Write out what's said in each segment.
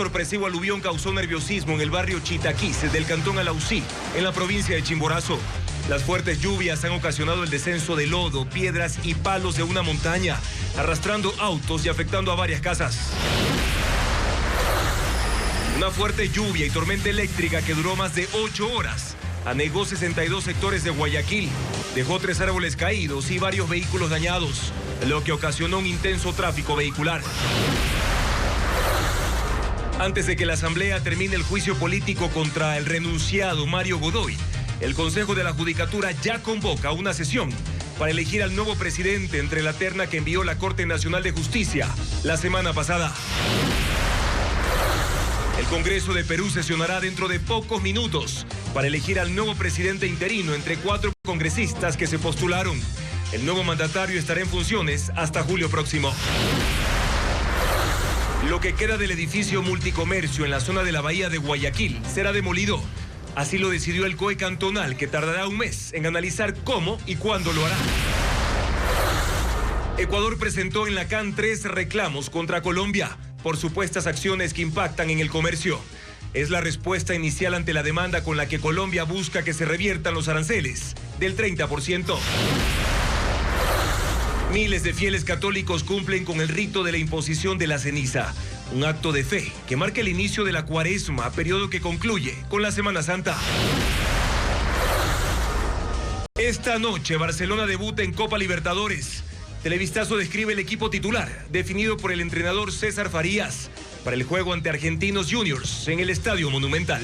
sorpresivo aluvión causó nerviosismo en el barrio Chitaquís del cantón Alausí, en la provincia de Chimborazo. Las fuertes lluvias han ocasionado el descenso de lodo, piedras y palos de una montaña, arrastrando autos y afectando a varias casas. Una fuerte lluvia y tormenta eléctrica que duró más de 8 horas anegó 62 sectores de Guayaquil, dejó 3 árboles caídos y varios vehículos dañados, lo que ocasionó un intenso tráfico vehicular. Antes de que la Asamblea termine el juicio político contra el renunciado Mario Godoy, el Consejo de la Judicatura ya convoca una sesión para elegir al nuevo presidente entre la terna que envió la Corte Nacional de Justicia la semana pasada. El Congreso de Perú sesionará dentro de pocos minutos para elegir al nuevo presidente interino entre 4 congresistas que se postularon. El nuevo mandatario estará en funciones hasta julio próximo. Lo que queda del edificio multicomercio en la zona de la bahía de Guayaquil será demolido. Así lo decidió el COE cantonal, que tardará un mes en analizar cómo y cuándo lo hará. Ecuador presentó en la CAN 3 reclamos contra Colombia por supuestas acciones que impactan en el comercio. Es la respuesta inicial ante la demanda con la que Colombia busca que se reviertan los aranceles del 30%. Miles de fieles católicos cumplen con el rito de la imposición de la ceniza, un acto de fe que marca el inicio de la Cuaresma, periodo que concluye con la Semana Santa. Esta noche Barcelona debuta en Copa Libertadores. Televistazo describe el equipo titular, definido por el entrenador César Farías, para el juego ante Argentinos Juniors en el Estadio Monumental.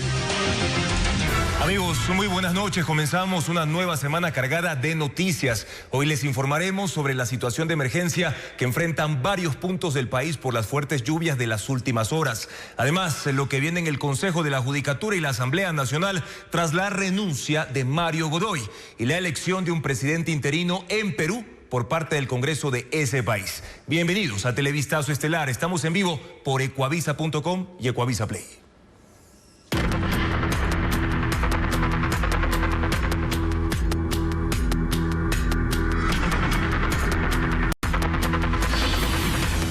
Amigos, muy buenas noches. Comenzamos una nueva semana cargada de noticias. Hoy les informaremos sobre la situación de emergencia que enfrentan varios puntos del país por las fuertes lluvias de las últimas horas. Además, lo que viene en el Consejo de la Judicatura y la Asamblea Nacional tras la renuncia de Mario Godoy y la elección de un presidente interino en Perú por parte del Congreso de ese país. Bienvenidos a Televistazo Estelar. Estamos en vivo por ecuavisa.com y Ecuavisa Play.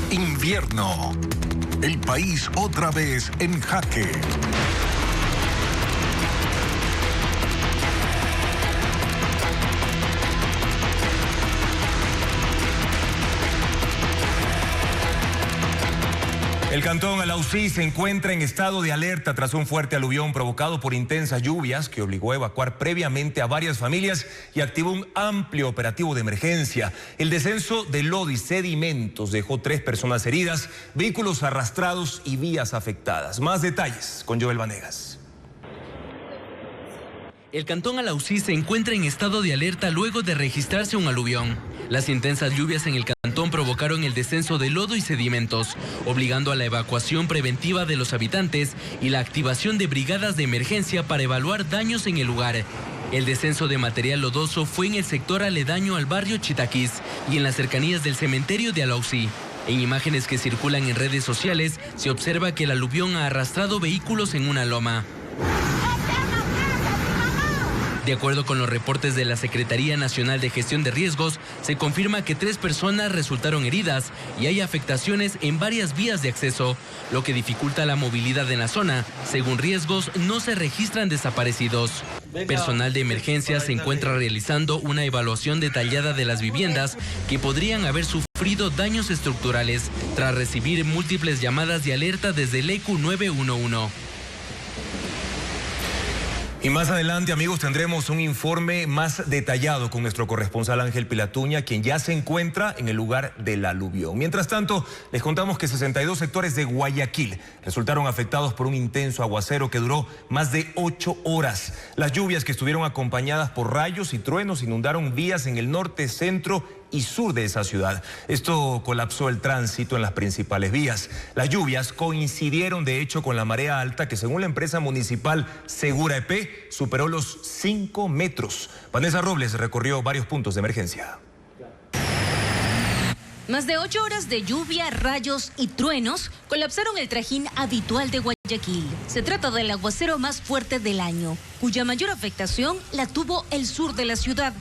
Invierno. El país otra vez en jaque. El cantón Alausí se encuentra en estado de alerta tras un fuerte aluvión provocado por intensas lluvias que obligó a evacuar previamente a varias familias y activó un amplio operativo de emergencia. El descenso de lodo y sedimentos dejó 3 personas heridas, vehículos arrastrados y vías afectadas. Más detalles con Joel Vanegas. El cantón Alausí se encuentra en estado de alerta luego de registrarse un aluvión. Las intensas lluvias en el cantón provocaron el descenso de lodo y sedimentos, obligando a la evacuación preventiva de los habitantes y la activación de brigadas de emergencia para evaluar daños en el lugar. El descenso de material lodoso fue en el sector aledaño al barrio Chitaquís y en las cercanías del cementerio de Alausí. En imágenes que circulan en redes sociales se observa que el aluvión ha arrastrado vehículos en una loma. De acuerdo con los reportes de la Secretaría Nacional de Gestión de Riesgos, se confirma que 3 personas resultaron heridas y hay afectaciones en varias vías de acceso, lo que dificulta la movilidad en la zona. Según Riesgos, no se registran desaparecidos. Personal de emergencia se encuentra realizando una evaluación detallada de las viviendas que podrían haber sufrido daños estructurales tras recibir múltiples llamadas de alerta desde el ECU 911. Y más adelante, amigos, tendremos un informe más detallado con nuestro corresponsal Ángel Pilatuña, quien ya se encuentra en el lugar del aluvión. Mientras tanto, les contamos que 62 sectores de Guayaquil resultaron afectados por un intenso aguacero que duró más de 8 horas. Las lluvias, que estuvieron acompañadas por rayos y truenos, inundaron vías en el norte, centro y sur de esa ciudad. Esto colapsó el tránsito en las principales vías. Las lluvias coincidieron de hecho con la marea alta que, según la empresa municipal Segura EP, superó los 5 metros. Vanessa Robles recorrió varios puntos de emergencia. Más de 8 horas de lluvia, rayos y truenos colapsaron el trajín habitual de Guayaquil. Se trata del aguacero más fuerte del año, cuya mayor afectación la tuvo el sur de la ciudad.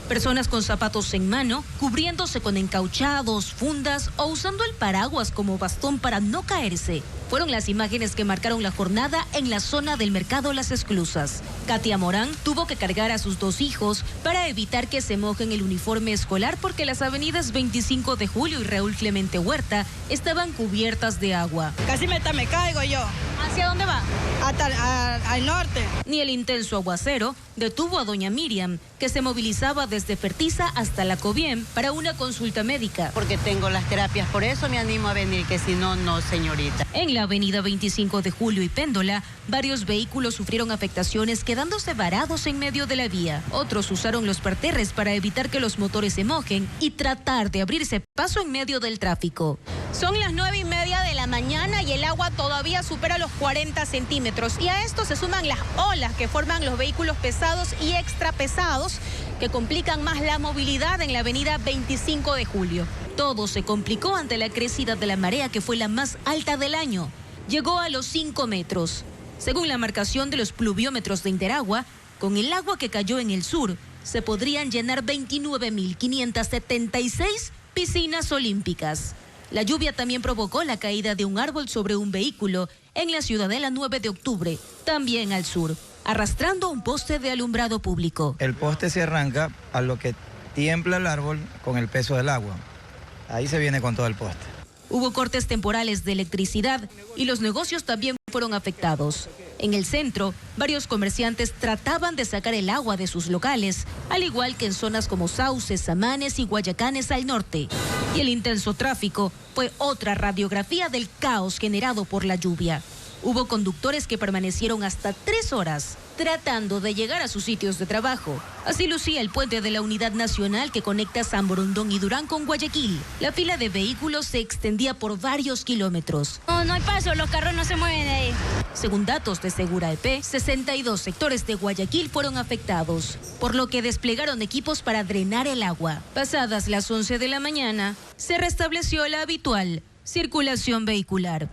Personas con zapatos en mano, cubriéndose con encauchados, fundas o usando el paraguas como bastón para no caerse, Fueron las imágenes que marcaron la jornada en la zona del mercado Las Esclusas. Katia Morán tuvo que cargar a sus 2 hijos para evitar que se mojen el uniforme escolar porque las avenidas 25 de Julio y Raúl Clemente Huerta estaban cubiertas de agua. Casi me caigo yo. ¿Hacia dónde va? Hasta al norte. Ni el intenso aguacero detuvo a doña Miriam, que se movilizaba desde Fertiza hasta la Coviem para una consulta médica. Porque tengo las terapias, por eso me animo a venir, que si no, no, señorita. En la avenida 25 de Julio y Péndola, varios vehículos sufrieron afectaciones quedándose varados en medio de la vía. Otros usaron los parterres para evitar que los motores se mojen y tratar de abrirse paso en medio del tráfico. Son las 9:30 de la mañana y el agua todavía supera los 40 centímetros. Y a esto se suman las olas que forman los vehículos pesados y extra pesados que complican más la movilidad en la avenida 25 de Julio. Todo se complicó ante la crecida de la marea, que fue la más alta del año. Llegó a los 5 metros. Según la marcación de los pluviómetros de Interagua, con el agua que cayó en el sur, se podrían llenar 29.576 piscinas olímpicas. La lluvia también provocó la caída de un árbol sobre un vehículo en la Ciudadela 9 de octubre, también al sur, arrastrando un poste de alumbrado público. El poste se arranca a lo que tiembla el árbol con el peso del agua. Ahí se viene con todo el poste. Hubo cortes temporales de electricidad y los negocios también fueron afectados. En el centro, varios comerciantes trataban de sacar el agua de sus locales, al igual que en zonas como Sauces, Samanes y Guayacanes al norte. Y el intenso tráfico fue otra radiografía del caos generado por la lluvia. Hubo conductores que permanecieron hasta 3 horas tratando de llegar a sus sitios de trabajo. Así lucía el puente de la Unidad Nacional que conecta San Borondón y Durán con Guayaquil. La fila de vehículos se extendía por varios kilómetros. No hay paso, los carros no se mueven de ahí. Según datos de Segura EP, 62 sectores de Guayaquil fueron afectados, por lo que desplegaron equipos para drenar el agua. Pasadas las 11 de la mañana, se restableció la habitual circulación vehicular.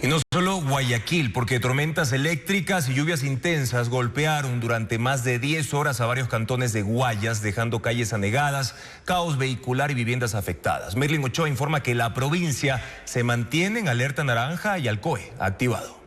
Y no solo Guayaquil, porque tormentas eléctricas y lluvias intensas golpearon durante más de 10 horas a varios cantones de Guayas, dejando calles anegadas, caos vehicular y viviendas afectadas. Merlin Ochoa informa que la provincia se mantiene en alerta naranja y Alcoe activado.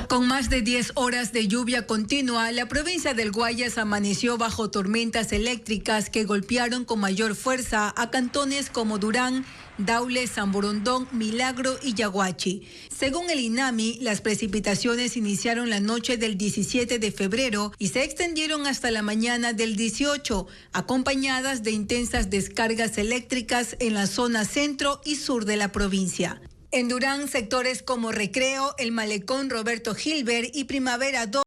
Con más de 10 horas de lluvia continua, la provincia del Guayas amaneció bajo tormentas eléctricas que golpearon con mayor fuerza a cantones como Durán, Daule, San Borondón, Milagro y Yaguachi. Según el INAMI, las precipitaciones iniciaron la noche del 17 de febrero y se extendieron hasta la mañana del 18, acompañadas de intensas descargas eléctricas en la zona centro y sur de la provincia. En Durán, sectores como Recreo, El Malecón, Roberto Gilbert y Primavera 2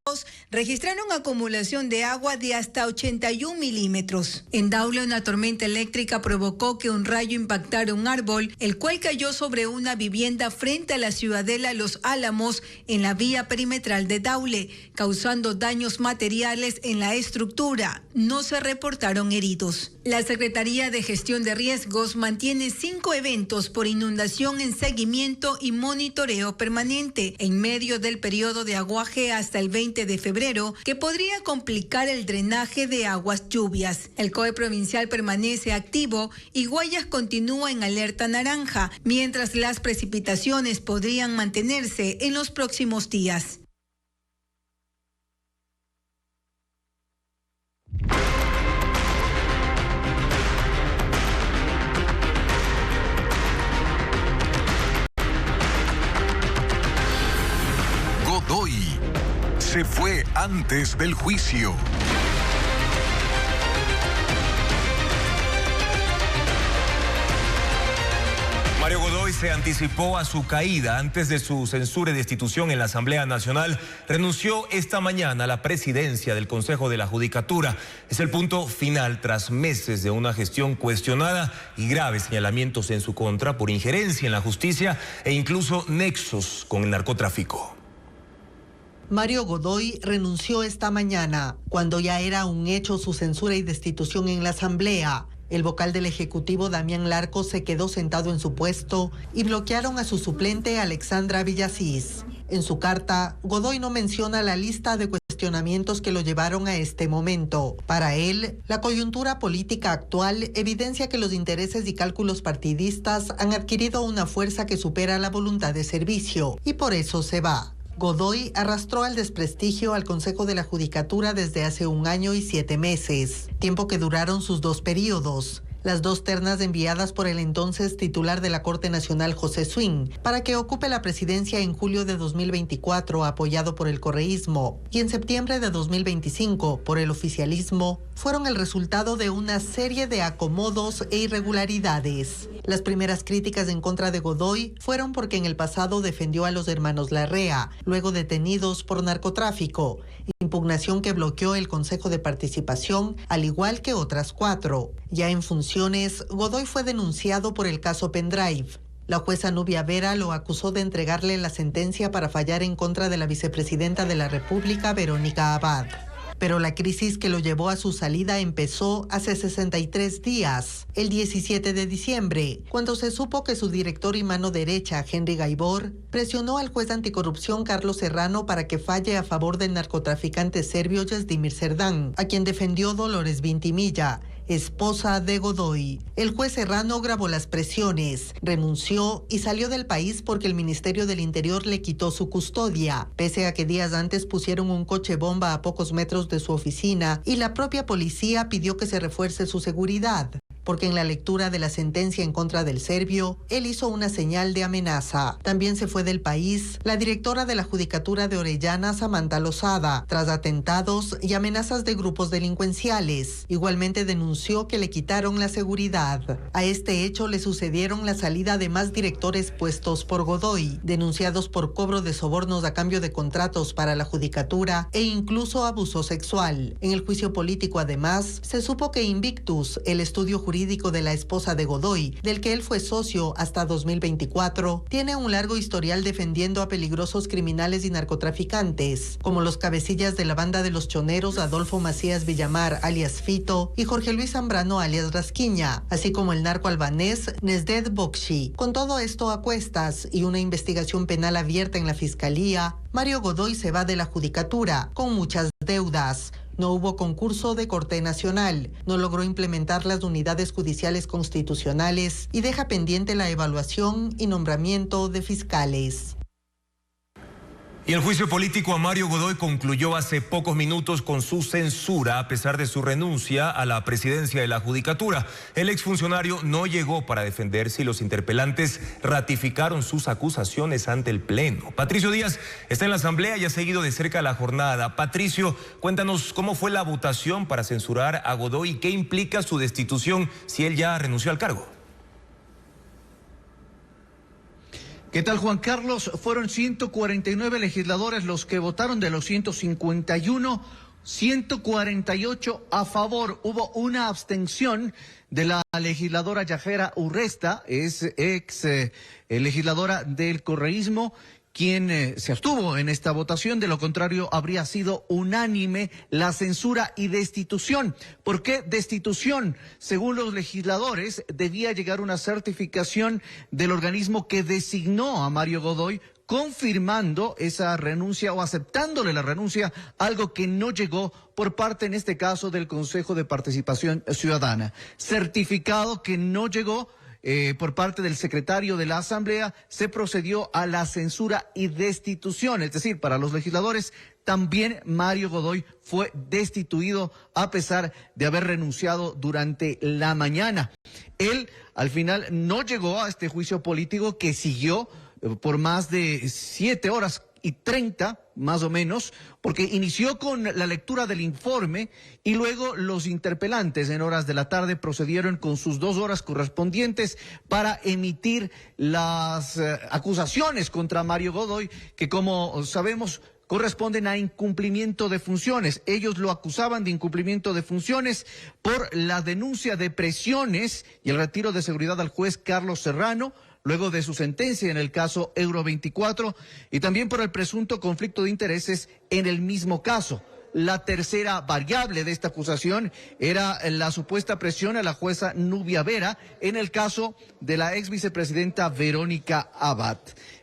registraron acumulación de agua de hasta 81 milímetros. En Daule, una tormenta eléctrica provocó que un rayo impactara un árbol, el cual cayó sobre una vivienda frente a la Ciudadela Los Álamos en la vía perimetral de Daule, causando daños materiales en la estructura. No se reportaron heridos. La Secretaría de Gestión de Riesgos mantiene 5 eventos por inundación en seguimiento y monitoreo permanente en medio del periodo de aguaje hasta el 20 de febrero, que podría complicar el drenaje de aguas lluvias. El COE provincial permanece activo y Guayas continúa en alerta naranja, mientras las precipitaciones podrían mantenerse en los próximos días. Godoy se fue antes del juicio. Mario Godoy se anticipó a su caída antes de su censura y destitución en la Asamblea Nacional. Renunció esta mañana a la presidencia del Consejo de la Judicatura. Es el punto final tras meses de una gestión cuestionada y graves señalamientos en su contra por injerencia en la justicia e incluso nexos con el narcotráfico. Mario Godoy renunció esta mañana, cuando ya era un hecho su censura y destitución en la Asamblea. El vocal del Ejecutivo, Damián Larco, se quedó sentado en su puesto y bloquearon a su suplente, Alexandra Villasís. En su carta, Godoy no menciona la lista de cuestionamientos que lo llevaron a este momento. Para él, la coyuntura política actual evidencia que los intereses y cálculos partidistas han adquirido una fuerza que supera la voluntad de servicio y por eso se va. Godoy arrastró al desprestigio al Consejo de la Judicatura desde hace 1 año y 7 meses, tiempo que duraron sus 2 periodos. Las 2 ternas enviadas por el entonces titular de la Corte Nacional, José Swing, para que ocupe la presidencia en julio de 2024, apoyado por el correísmo, y en septiembre de 2025, por el oficialismo, fueron el resultado de una serie de acomodos e irregularidades. Las primeras críticas en contra de Godoy fueron porque en el pasado defendió a los hermanos Larrea, luego detenidos por narcotráfico, impugnación que bloqueó el Consejo de Participación, al igual que otras 4. Ya en funciones, Godoy fue denunciado por el caso Pendrive. La jueza Nubia Vera lo acusó de entregarle la sentencia para fallar en contra de la vicepresidenta de la República, Verónica Abad. Pero la crisis que lo llevó a su salida empezó hace 63 días, el 17 de diciembre, cuando se supo que su director y mano derecha, Henry Gaibor, presionó al juez anticorrupción Carlos Serrano para que falle a favor del narcotraficante serbio Jasdimir Serdán, a quien defendió Dolores Vintimilla, esposa de Godoy. El juez Serrano grabó las presiones, renunció y salió del país porque el Ministerio del Interior le quitó su custodia, pese a que días antes pusieron un coche bomba a pocos metros de su oficina y la propia policía pidió que se refuerce su seguridad, porque en la lectura de la sentencia en contra del serbio, él hizo una señal de amenaza. También se fue del país la directora de la Judicatura de Orellana, Samantha Lozada, tras atentados y amenazas de grupos delincuenciales. Igualmente denunció que le quitaron la seguridad. A este hecho le sucedieron la salida de más directores puestos por Godoy, denunciados por cobro de sobornos a cambio de contratos para la Judicatura e incluso abuso sexual. En el juicio político, además, se supo que Invictus, el estudio jurídico de la esposa de Godoy, del que él fue socio hasta 2024, tiene un largo historial defendiendo a peligrosos criminales y narcotraficantes, como los cabecillas de la banda de los choneros Adolfo Macías Villamar, alias Fito, y Jorge Luis Zambrano, alias Rasquiña, así como el narco albanés Nesdet Bokshi. Con todo esto a cuestas y una investigación penal abierta en la Fiscalía, Mario Godoy se va de la Judicatura con muchas deudas. No hubo concurso de Corte Nacional, no logró implementar las unidades judiciales constitucionales y deja pendiente la evaluación y nombramiento de fiscales. Y el juicio político a Mario Godoy concluyó hace pocos minutos con su censura a pesar de su renuncia a la presidencia de la Judicatura. El exfuncionario no llegó para defenderse y los interpelantes ratificaron sus acusaciones ante el Pleno. Patricio Díaz está en la Asamblea y ha seguido de cerca la jornada. Patricio, cuéntanos cómo fue la votación para censurar a Godoy y qué implica su destitución si él ya renunció al cargo. ¿Qué tal, Juan Carlos? Fueron 149 legisladores los que votaron de los 151, 148 a favor. Hubo una abstención de la legisladora Yajera Urresta, es legisladora del correísmo, quien se abstuvo en esta votación. De lo contrario, habría sido unánime la censura y destitución. ¿Por qué destitución? Según los legisladores, debía llegar una certificación del organismo que designó a Mario Godoy, confirmando esa renuncia o aceptándole la renuncia, algo que no llegó por parte, en este caso, del Consejo de Participación Ciudadana. Certificado que no llegó por parte del secretario de la Asamblea, se procedió a la censura y destitución. Es decir, para los legisladores, también Mario Godoy fue destituido a pesar de haber renunciado durante la mañana. Él, al final, no llegó a este juicio político que siguió por más de 7 horas y 30, más o menos, porque inició con la lectura del informe y luego los interpelantes en horas de la tarde procedieron con sus 2 horas correspondientes para emitir las acusaciones contra Mario Godoy, que como sabemos corresponden a incumplimiento de funciones. Ellos lo acusaban de incumplimiento de funciones por la denuncia de presiones y el retiro de seguridad al juez Carlos Serrano, luego de su sentencia en el caso Euro 24, y también por el presunto conflicto de intereses en el mismo caso. La tercera variable de esta acusación era la supuesta presión a la jueza Nubia Vera en el caso de la ex vicepresidenta Verónica Abad.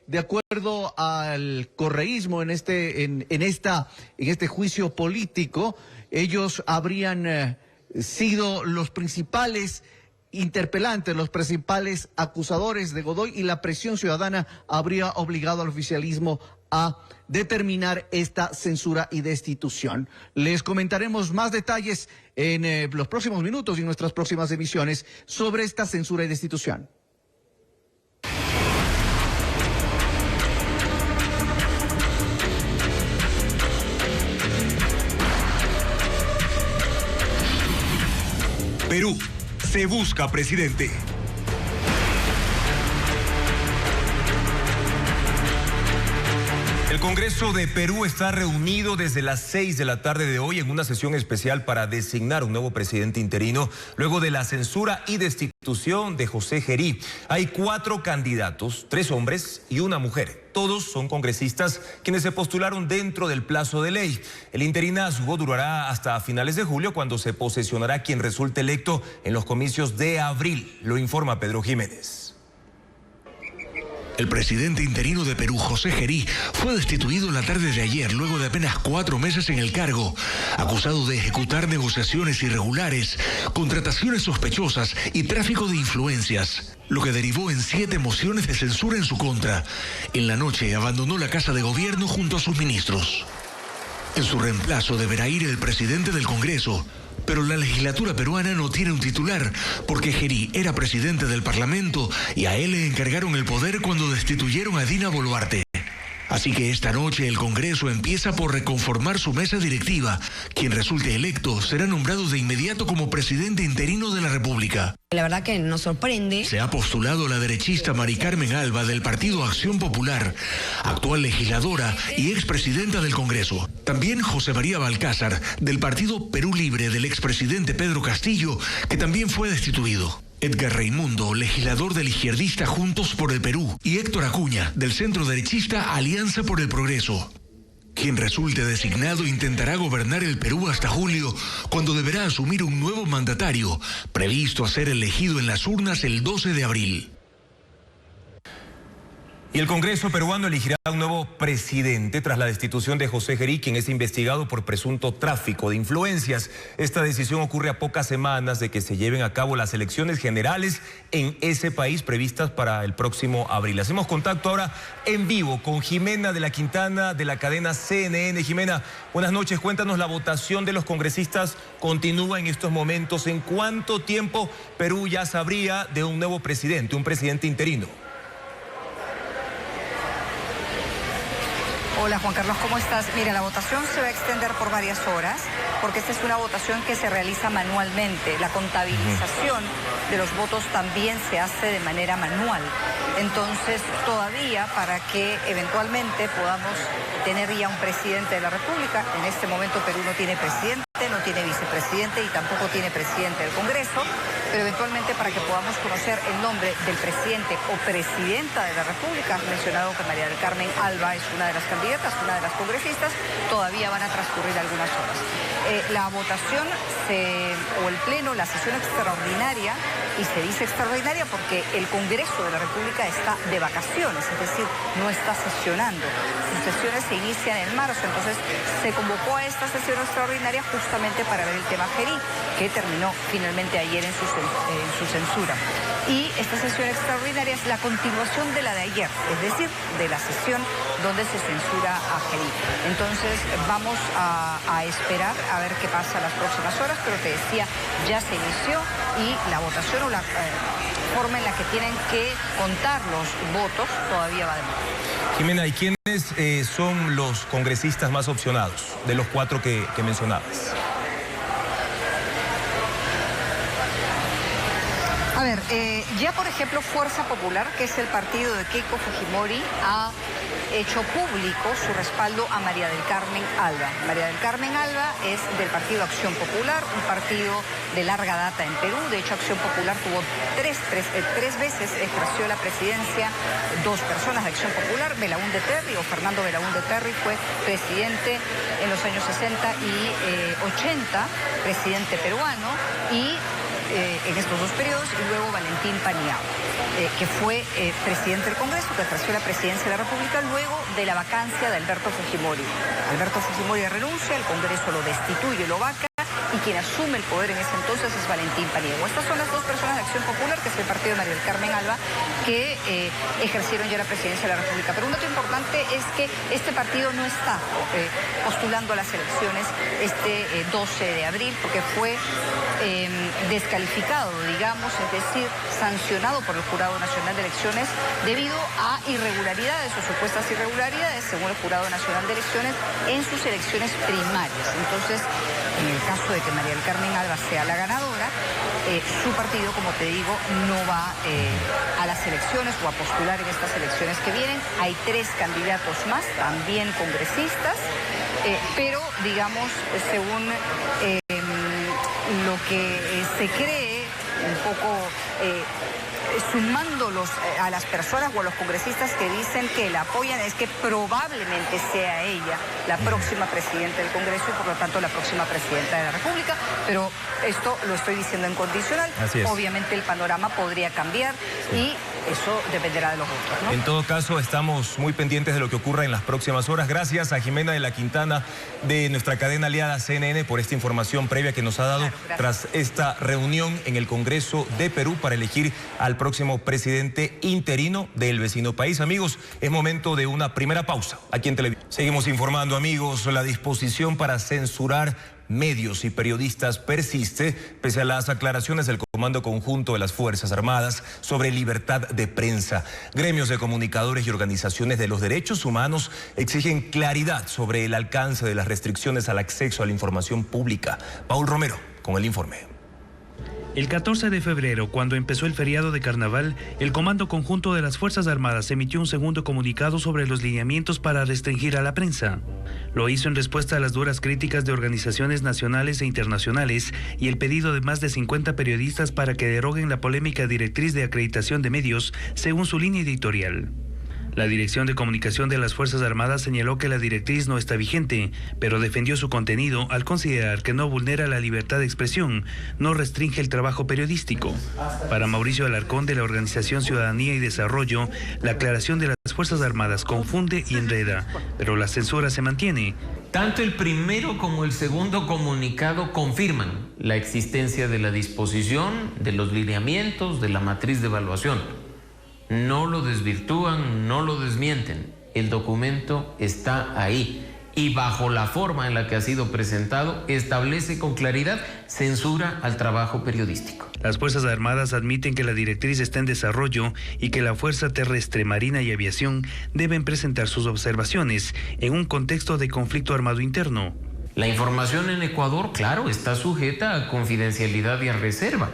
De acuerdo al correísmo en este juicio político, ellos habrían sido los principales interpelantes, los principales acusadores de Godoy, y la presión ciudadana habría obligado al oficialismo a determinar esta censura y destitución. Les comentaremos más detalles en los próximos minutos y en nuestras próximas emisiones sobre esta censura y destitución. Perú, se busca presidente. El Congreso de Perú está reunido desde las 6 de la tarde de hoy en una sesión especial para designar un nuevo presidente interino luego de la censura y destitución de José Gerí. Hay 4 candidatos, 3 hombres y una mujer. Todos son congresistas quienes se postularon dentro del plazo de ley. El interinazgo durará hasta finales de julio, cuando se posesionará quien resulte electo en los comicios de abril. Lo informa Pedro Jiménez. El presidente interino de Perú, José Gerí, fue destituido la tarde de ayer luego de apenas 4 meses en el cargo, acusado de ejecutar negociaciones irregulares, contrataciones sospechosas y tráfico de influencias, lo que derivó en 7 mociones de censura en su contra. En la noche abandonó la Casa de Gobierno junto a sus ministros. En su reemplazo deberá ir el presidente del Congreso, pero la legislatura peruana no tiene un titular, porque Gerí era presidente del Parlamento y a él le encargaron el poder cuando destituyeron a Dina Boluarte. Así que esta noche el Congreso empieza por reconformar su mesa directiva. Quien resulte electo será nombrado de inmediato como presidente interino de la República. La verdad que nos sorprende. Se ha postulado la derechista Mari Carmen Alba del Partido Acción Popular, actual legisladora y expresidenta del Congreso. También José María Balcázar, del Partido Perú Libre del expresidente Pedro Castillo, que también fue destituido. Edgar Raimundo, legislador del izquierdista Juntos por el Perú, y Héctor Acuña, del centro derechista Alianza por el Progreso. Quien resulte designado intentará gobernar el Perú hasta julio, cuando deberá asumir un nuevo mandatario, previsto a ser elegido en las urnas el 12 de abril. Y el Congreso peruano elegirá un nuevo presidente tras la destitución de José Gerí, quien es investigado por presunto tráfico de influencias. Esta decisión ocurre a pocas semanas de que se lleven a cabo las elecciones generales en ese país previstas para el próximo abril. Hacemos contacto ahora en vivo con Jimena de la Quintana de la cadena CNN. Jimena, buenas noches. Cuéntanos, la votación de los congresistas continúa en estos momentos. ¿En cuánto tiempo Perú ya sabría de un nuevo presidente, un presidente interino? Hola Juan Carlos, ¿cómo estás? Mira, la votación se va a extender por varias horas porque esta es una votación que se realiza manualmente. La contabilización de los votos también se hace de manera manual. Entonces, todavía para que eventualmente podamos tener ya un presidente de la República, en este momento Perú no tiene presidente, no tiene vicepresidente y tampoco tiene presidente del Congreso, pero eventualmente para que podamos conocer el nombre del presidente o presidenta de la República, has mencionado que María del Carmen Alba es una de las candidatas, una de las congresistas, todavía van a transcurrir algunas horas. La votación o el pleno, la sesión extraordinaria, y se dice extraordinaria porque el Congreso de la República está de vacaciones, es decir, no está sesionando. Sus sesiones se inician en marzo, entonces se convocó a esta sesión extraordinaria justamente para ver el tema Gerí, que terminó finalmente ayer en su censura. Y esta sesión extraordinaria es la continuación de la de ayer, es decir, de la sesión donde se censura a Gerí. Entonces vamos a esperar a ver qué pasa las próximas horas, pero te decía, ya se inició y la votación o la forma en la que tienen que contar los votos todavía va a demorar. Jimena, ¿y quiénes son los congresistas más opcionados de los 4 que mencionabas? A ver, ya por ejemplo Fuerza Popular, que es el partido de Keiko Fujimori, ha hecho público su respaldo a María del Carmen Alba. María del Carmen Alba es del partido Acción Popular, un partido de larga data en Perú. De hecho, Acción Popular tuvo tres veces ejerció la presidencia, dos personas de Acción Popular. Belaúnde Terry, o Fernando Belaúnde Terry, fue presidente en los años 60 y 80, presidente peruano, y en estos dos periodos, y luego Valentín Paniagua, que fue presidente del Congreso, que ejerció la presidencia de la República luego de la vacancia de Alberto Fujimori. Alberto Fujimori renuncia, el Congreso lo destituye, lo vaca, y quien asume el poder en ese entonces es Valentín Paniagua. Estas son las dos personas de Acción Popular, que es el partido de María del Carmen Alba, que ejercieron ya la presidencia de la República. Pero un dato importante es que este partido no está postulando a las elecciones este 12 de abril, porque fue descalificado, digamos, es decir, sancionado por el Jurado Nacional de Elecciones debido a irregularidades o supuestas irregularidades, según el Jurado Nacional de Elecciones, en sus elecciones primarias. Entonces, en el caso de que María del Carmen Alba sea la ganadora, su partido, como te digo, no va a las elecciones o a postular en estas elecciones que vienen. Hay 3 candidatos más, también congresistas, pero, digamos, según lo que se cree, un poco sumándolos a las personas o a los congresistas que dicen que la apoyan, es que probablemente sea ella la próxima presidenta del Congreso y por lo tanto la próxima presidenta de la República, pero esto lo estoy diciendo en condicional. Obviamente el panorama podría cambiar y eso dependerá de los votos, ¿no? En todo caso, estamos muy pendientes de lo que ocurra en las próximas horas. Gracias a Jimena de la Quintana de nuestra cadena aliada CNN por esta información previa que nos ha dado tras esta reunión en el Congreso de Perú para elegir al próximo presidente interino del vecino país. Amigos, es momento de una primera pausa aquí en televisión. Seguimos informando, amigos. La disposición para censurar medios y periodistas persiste pese a las aclaraciones del Comando Conjunto de las Fuerzas Armadas sobre libertad de prensa. Gremios de comunicadores y organizaciones de los derechos humanos exigen claridad sobre el alcance de las restricciones al acceso a la información pública. Paul Romero con el informe. El 14 de febrero, cuando empezó el feriado de Carnaval, el Comando Conjunto de las Fuerzas Armadas emitió un segundo comunicado sobre los lineamientos para restringir a la prensa. Lo hizo en respuesta a las duras críticas de organizaciones nacionales e internacionales y el pedido de más de 50 periodistas para que deroguen la polémica directriz de acreditación de medios según su línea editorial. La Dirección de Comunicación de las Fuerzas Armadas señaló que la directriz no está vigente, pero defendió su contenido al considerar que no vulnera la libertad de expresión, no restringe el trabajo periodístico. Para Mauricio Alarcón, de la Organización Ciudadanía y Desarrollo, la aclaración de las Fuerzas Armadas confunde y enreda, pero la censura se mantiene. Tanto el primero como el segundo comunicado confirman la existencia de la disposición, de los lineamientos, de la matriz de evaluación. No lo desvirtúan, no lo desmienten. El documento está ahí y bajo la forma en la que ha sido presentado establece con claridad censura al trabajo periodístico. Las Fuerzas Armadas admiten que la directriz está en desarrollo y que la Fuerza Terrestre, Marina y Aviación deben presentar sus observaciones en un contexto de conflicto armado interno. La información en Ecuador, claro, está sujeta a confidencialidad y a reserva,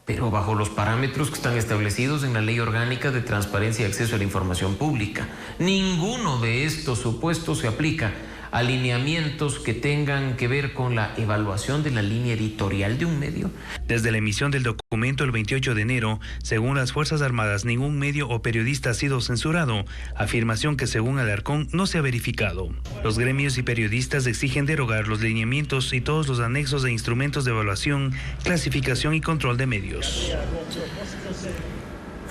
pero bajo los parámetros que están establecidos en la Ley Orgánica de Transparencia y Acceso a la Información Pública. Ninguno de estos supuestos se aplica a lineamientos que tengan que ver con la evaluación de la línea editorial de un medio. Desde la emisión del documento el 28 de enero, según las Fuerzas Armadas, ningún medio o periodista ha sido censurado, afirmación que según Alarcón no se ha verificado. Los gremios y periodistas exigen derogar los lineamientos y todos los anexos de instrumentos de evaluación, clasificación y control de medios.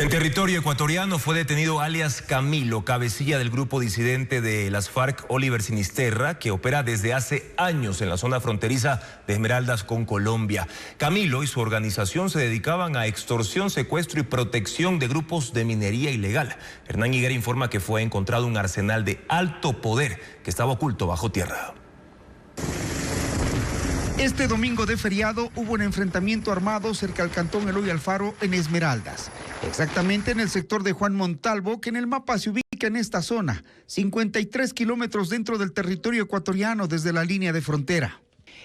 En territorio ecuatoriano fue detenido alias Camilo, cabecilla del grupo disidente de las FARC Oliver Sinisterra, que opera desde hace años en la zona fronteriza de Esmeraldas con Colombia. Camilo y su organización se dedicaban a extorsión, secuestro y protección de grupos de minería ilegal. Hernán Higuera informa que fue encontrado un arsenal de alto poder que estaba oculto bajo tierra. Este domingo de feriado hubo un enfrentamiento armado cerca al cantón Eloy Alfaro en Esmeraldas, exactamente en el sector de Juan Montalvo, que en el mapa se ubica en esta zona, 53 kilómetros dentro del territorio ecuatoriano desde la línea de frontera.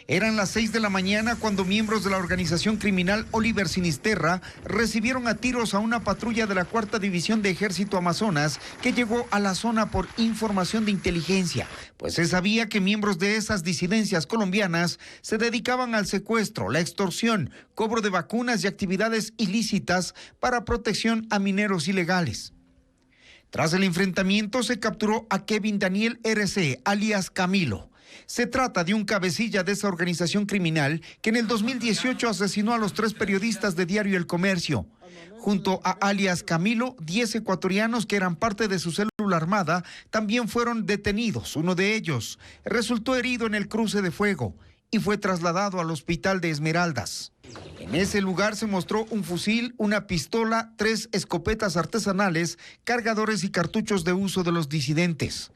Eran las 6 de la mañana cuando miembros de la organización criminal Oliver Sinisterra recibieron a tiros a una patrulla de la 4ª División de Ejército Amazonas que llegó a la zona por información de inteligencia, pues se sabía que miembros de esas disidencias colombianas se dedicaban al secuestro, la extorsión, cobro de vacunas y actividades ilícitas para protección a mineros ilegales. Tras el enfrentamiento se capturó a Kevin Daniel RC, alias Camilo. Se trata de un cabecilla de esa organización criminal que en el 2018 asesinó a los 3 periodistas de Diario El Comercio. Junto a alias Camilo, 10 ecuatorianos que eran parte de su célula armada también fueron detenidos. Uno de ellos resultó herido en el cruce de fuego y fue trasladado al hospital de Esmeraldas. En ese lugar se mostró un fusil, una pistola, 3 escopetas artesanales, cargadores y cartuchos de uso de los disidentes.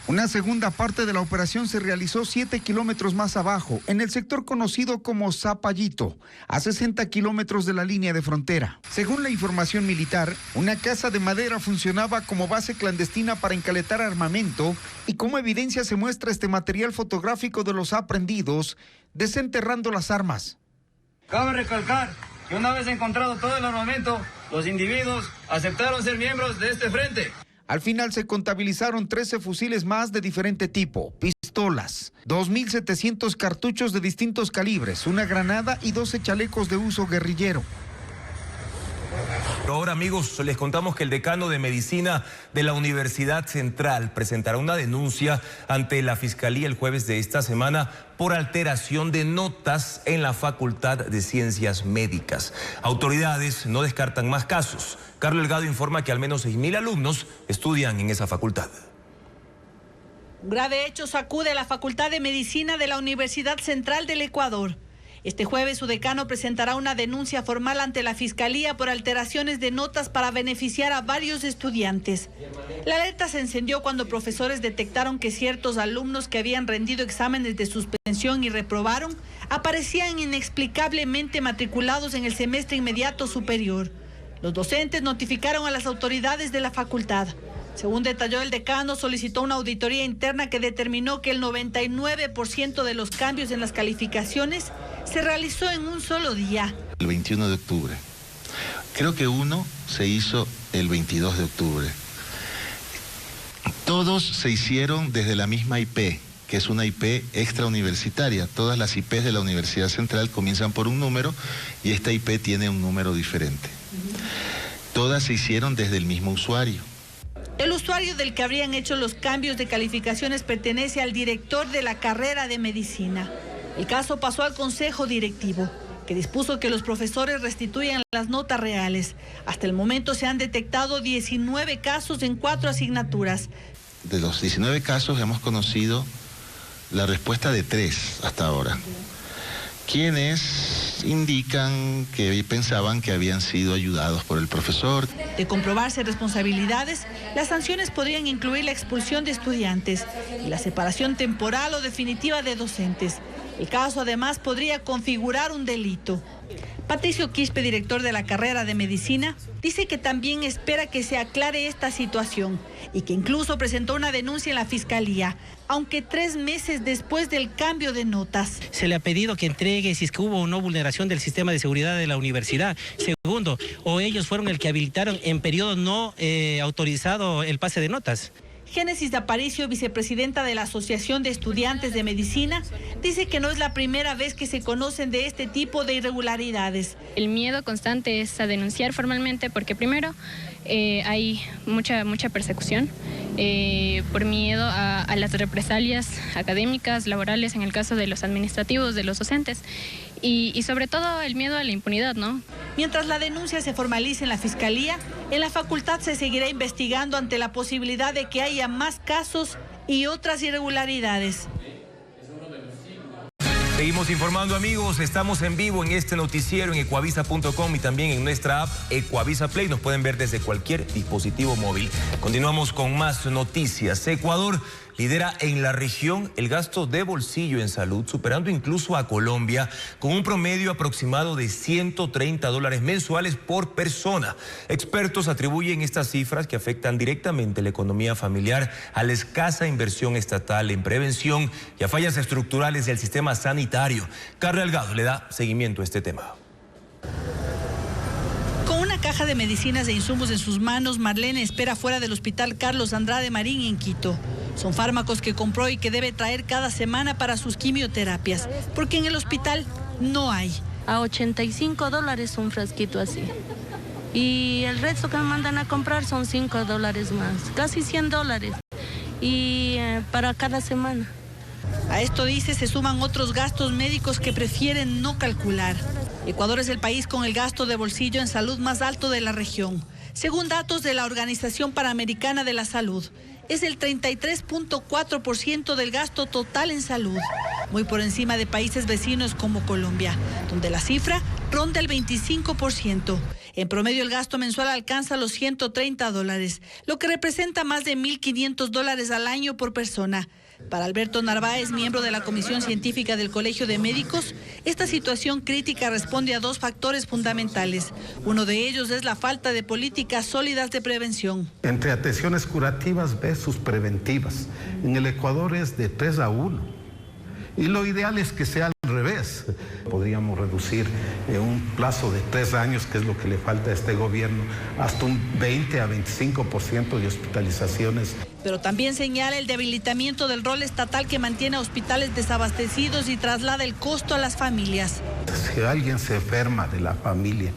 Una segunda parte de la operación se realizó 7 kilómetros más abajo, en el sector conocido como Zapallito, a 60 kilómetros de la línea de frontera. Según la información militar, una casa de madera funcionaba como base clandestina para encaletar armamento y como evidencia se muestra este material fotográfico de los aprehendidos desenterrando las armas. Cabe recalcar que una vez encontrado todo el armamento, los individuos aceptaron ser miembros de este frente. Al final se contabilizaron 13 fusiles más de diferente tipo, pistolas, 2.700 cartuchos de distintos calibres, una granada y 12 chalecos de uso guerrillero. Ahora, amigos, les contamos que el decano de Medicina de la Universidad Central presentará una denuncia ante la Fiscalía el jueves de esta semana por alteración de notas en la Facultad de Ciencias Médicas. Autoridades no descartan más casos. Carlos Delgado informa que al menos 6.000 alumnos estudian en esa facultad. Un grave hecho sacude a la Facultad de Medicina de la Universidad Central del Ecuador. Este jueves su decano presentará una denuncia formal ante la Fiscalía por alteraciones de notas para beneficiar a varios estudiantes. La alerta se encendió cuando profesores detectaron que ciertos alumnos que habían rendido exámenes de suspensión y reprobaron aparecían inexplicablemente matriculados en el semestre inmediato superior. Los docentes notificaron a las autoridades de la facultad. Según detalló el decano, solicitó una auditoría interna que determinó que el 99% de los cambios en las calificaciones se realizó en un solo día. El 21 de octubre. Creo que uno se hizo el 22 de octubre. Todos se hicieron desde la misma IP, que es una IP extrauniversitaria. Todas las IPs de la Universidad Central comienzan por un número y esta IP tiene un número diferente. Todas se hicieron desde el mismo usuario. El usuario del que habrían hecho los cambios de calificaciones pertenece al director de la carrera de medicina. El caso pasó al consejo directivo, que dispuso que los profesores restituyan las notas reales. Hasta el momento se han detectado 19 casos en 4 asignaturas. De los 19 casos hemos conocido la respuesta de 3 hasta ahora, quienes indican que pensaban que habían sido ayudados por el profesor. De comprobarse responsabilidades, las sanciones podrían incluir la expulsión de estudiantes y la separación temporal o definitiva de docentes. El caso además podría configurar un delito. Patricio Quispe, director de la carrera de medicina, dice que también espera que se aclare esta situación y que incluso presentó una denuncia en la Fiscalía, aunque 3 meses después del cambio de notas. Se le ha pedido que entregue si es que hubo o no vulneración del sistema de seguridad de la universidad. Segundo, o ellos fueron el que habilitaron en periodo no autorizado el pase de notas. Génesis de Aparicio, vicepresidenta de la Asociación de Estudiantes de Medicina, dice que no es la primera vez que se conocen de este tipo de irregularidades. El miedo constante es a denunciar formalmente porque primero hay mucha persecución por miedo a las represalias académicas, laborales, en el caso de los administrativos, de los docentes. Y sobre todo el miedo a la impunidad, ¿no? Mientras la denuncia se formalice en la Fiscalía, en la facultad se seguirá investigando ante la posibilidad de que haya más casos y otras irregularidades. Seguimos informando, amigos. Estamos en vivo en este noticiero en ecuavisa.com y también en nuestra app Ecuavisa Play. Nos pueden ver desde cualquier dispositivo móvil. Continuamos con más noticias. Ecuador lidera en la región el gasto de bolsillo en salud, superando incluso a Colombia con un promedio aproximado de $130 mensuales por persona. Expertos atribuyen estas cifras que afectan directamente la economía familiar a la escasa inversión estatal en prevención y a fallas estructurales del sistema sanitario. Carla Delgado le da seguimiento a este tema. Con una caja de medicinas e insumos en sus manos, Marlene espera fuera del hospital Carlos Andrade Marín en Quito. Son fármacos que compró y que debe traer cada semana para sus quimioterapias, porque en el hospital no hay. A $85 un frasquito así. Y el resto que me mandan a comprar son $5 más, casi $100. Y para cada semana. A esto, dice, se suman otros gastos médicos que prefieren no calcular. Ecuador es el país con el gasto de bolsillo en salud más alto de la región. Según datos de la Organización Panamericana de la Salud, es el 33.4% del gasto total en salud, muy por encima de países vecinos como Colombia, donde la cifra ronda el 25%. En promedio, el gasto mensual alcanza los $130, lo que representa más de $1.500 al año por persona. Para Alberto Narváez, miembro de la Comisión Científica del Colegio de Médicos, esta situación crítica responde a dos factores fundamentales. Uno de ellos es la falta de políticas sólidas de prevención. Entre atenciones curativas versus preventivas, en el Ecuador es de 3-1. Y lo ideal es que sea al revés. Podríamos reducir en un plazo de 3 años, que es lo que le falta a este gobierno, hasta un 20 a 25% de hospitalizaciones. Pero también señala el debilitamiento del rol estatal que mantiene a hospitales desabastecidos y traslada el costo a las familias. Si alguien se enferma de la familia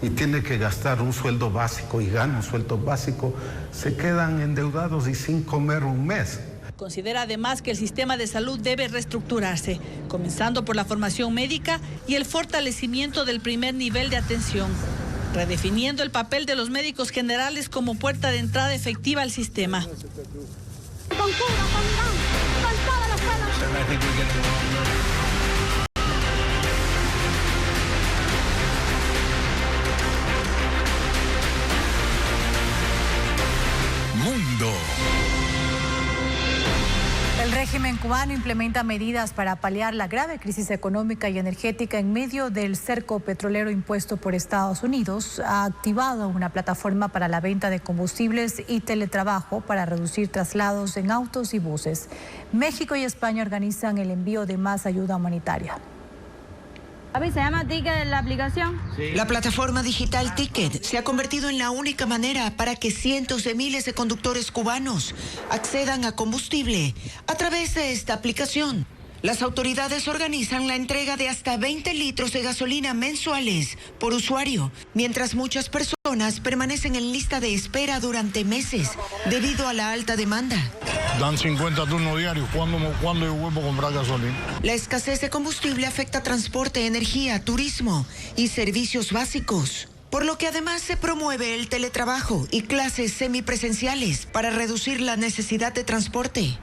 y tiene que gastar un sueldo básico y gana un sueldo básico, se quedan endeudados y sin comer un mes. Considera además que el sistema de salud debe reestructurarse, comenzando por la formación médica y el fortalecimiento del primer nivel de atención, redefiniendo el papel de los médicos generales como puerta de entrada efectiva al sistema. Mundo. El régimen cubano implementa medidas para paliar la grave crisis económica y energética en medio del cerco petrolero impuesto por Estados Unidos. Ha activado una plataforma para la venta de combustibles y teletrabajo para reducir traslados en autos y buses. México y España organizan el envío de más ayuda humanitaria. ¿Se llama Ticket la aplicación? Sí. La plataforma digital Ticket se ha convertido en la única manera para que cientos de miles de conductores cubanos accedan a combustible a través de esta aplicación. Las autoridades organizan la entrega de hasta 20 litros de gasolina mensuales por usuario, mientras muchas personas permanecen en lista de espera durante meses debido a la alta demanda. Dan 50 turnos diarios. ¿Cuándo yo vuelvo a comprar gasolina? La escasez de combustible afecta transporte, energía, turismo y servicios básicos. Por lo que además se promueve el teletrabajo y clases semipresenciales para reducir la necesidad de transporte.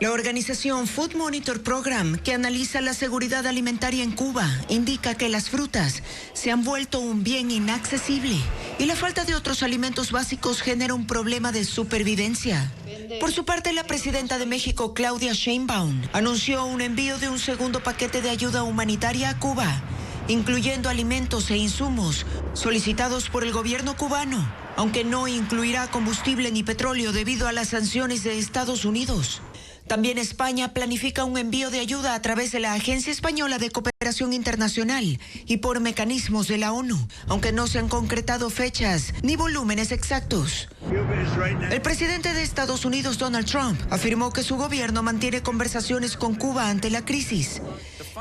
La organización Food Monitor Program, que analiza la seguridad alimentaria en Cuba, indica que las frutas se han vuelto un bien inaccesible y la falta de otros alimentos básicos genera un problema de supervivencia. Por su parte, la presidenta de México, Claudia Sheinbaum, anunció un envío de un segundo paquete de ayuda humanitaria a Cuba, incluyendo alimentos e insumos solicitados por el gobierno cubano, aunque no incluirá combustible ni petróleo debido a las sanciones de Estados Unidos. También España planifica un envío de ayuda a través de la Agencia Española de Cooperación Internacional y por mecanismos de la ONU, aunque no se han concretado fechas ni volúmenes exactos. El presidente de Estados Unidos, Donald Trump, afirmó que su gobierno mantiene conversaciones con Cuba ante la crisis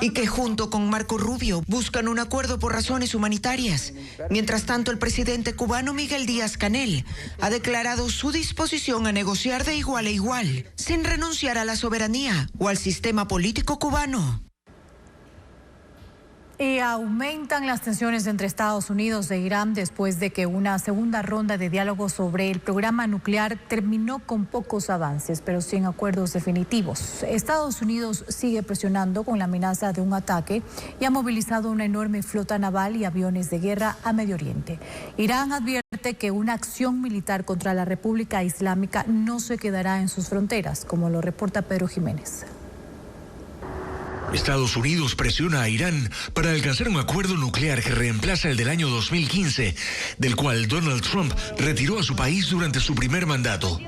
y que junto con Marco Rubio buscan un acuerdo por razones humanitarias. Mientras tanto, el presidente cubano Miguel Díaz-Canel ha declarado su disposición a negociar de igual a igual, sin renunciar a la soberanía o al sistema político cubano. Y aumentan las tensiones entre Estados Unidos e Irán después de que una segunda ronda de diálogo sobre el programa nuclear terminó con pocos avances, pero sin acuerdos definitivos. Estados Unidos sigue presionando con la amenaza de un ataque y ha movilizado una enorme flota naval y aviones de guerra a Medio Oriente. Irán advierte que una acción militar contra la República Islámica no se quedará en sus fronteras, como lo reporta Pedro Jiménez. Estados Unidos presiona a Irán para alcanzar un acuerdo nuclear que reemplaza el del año 2015, del cual Donald Trump retiró a su país durante su primer mandato.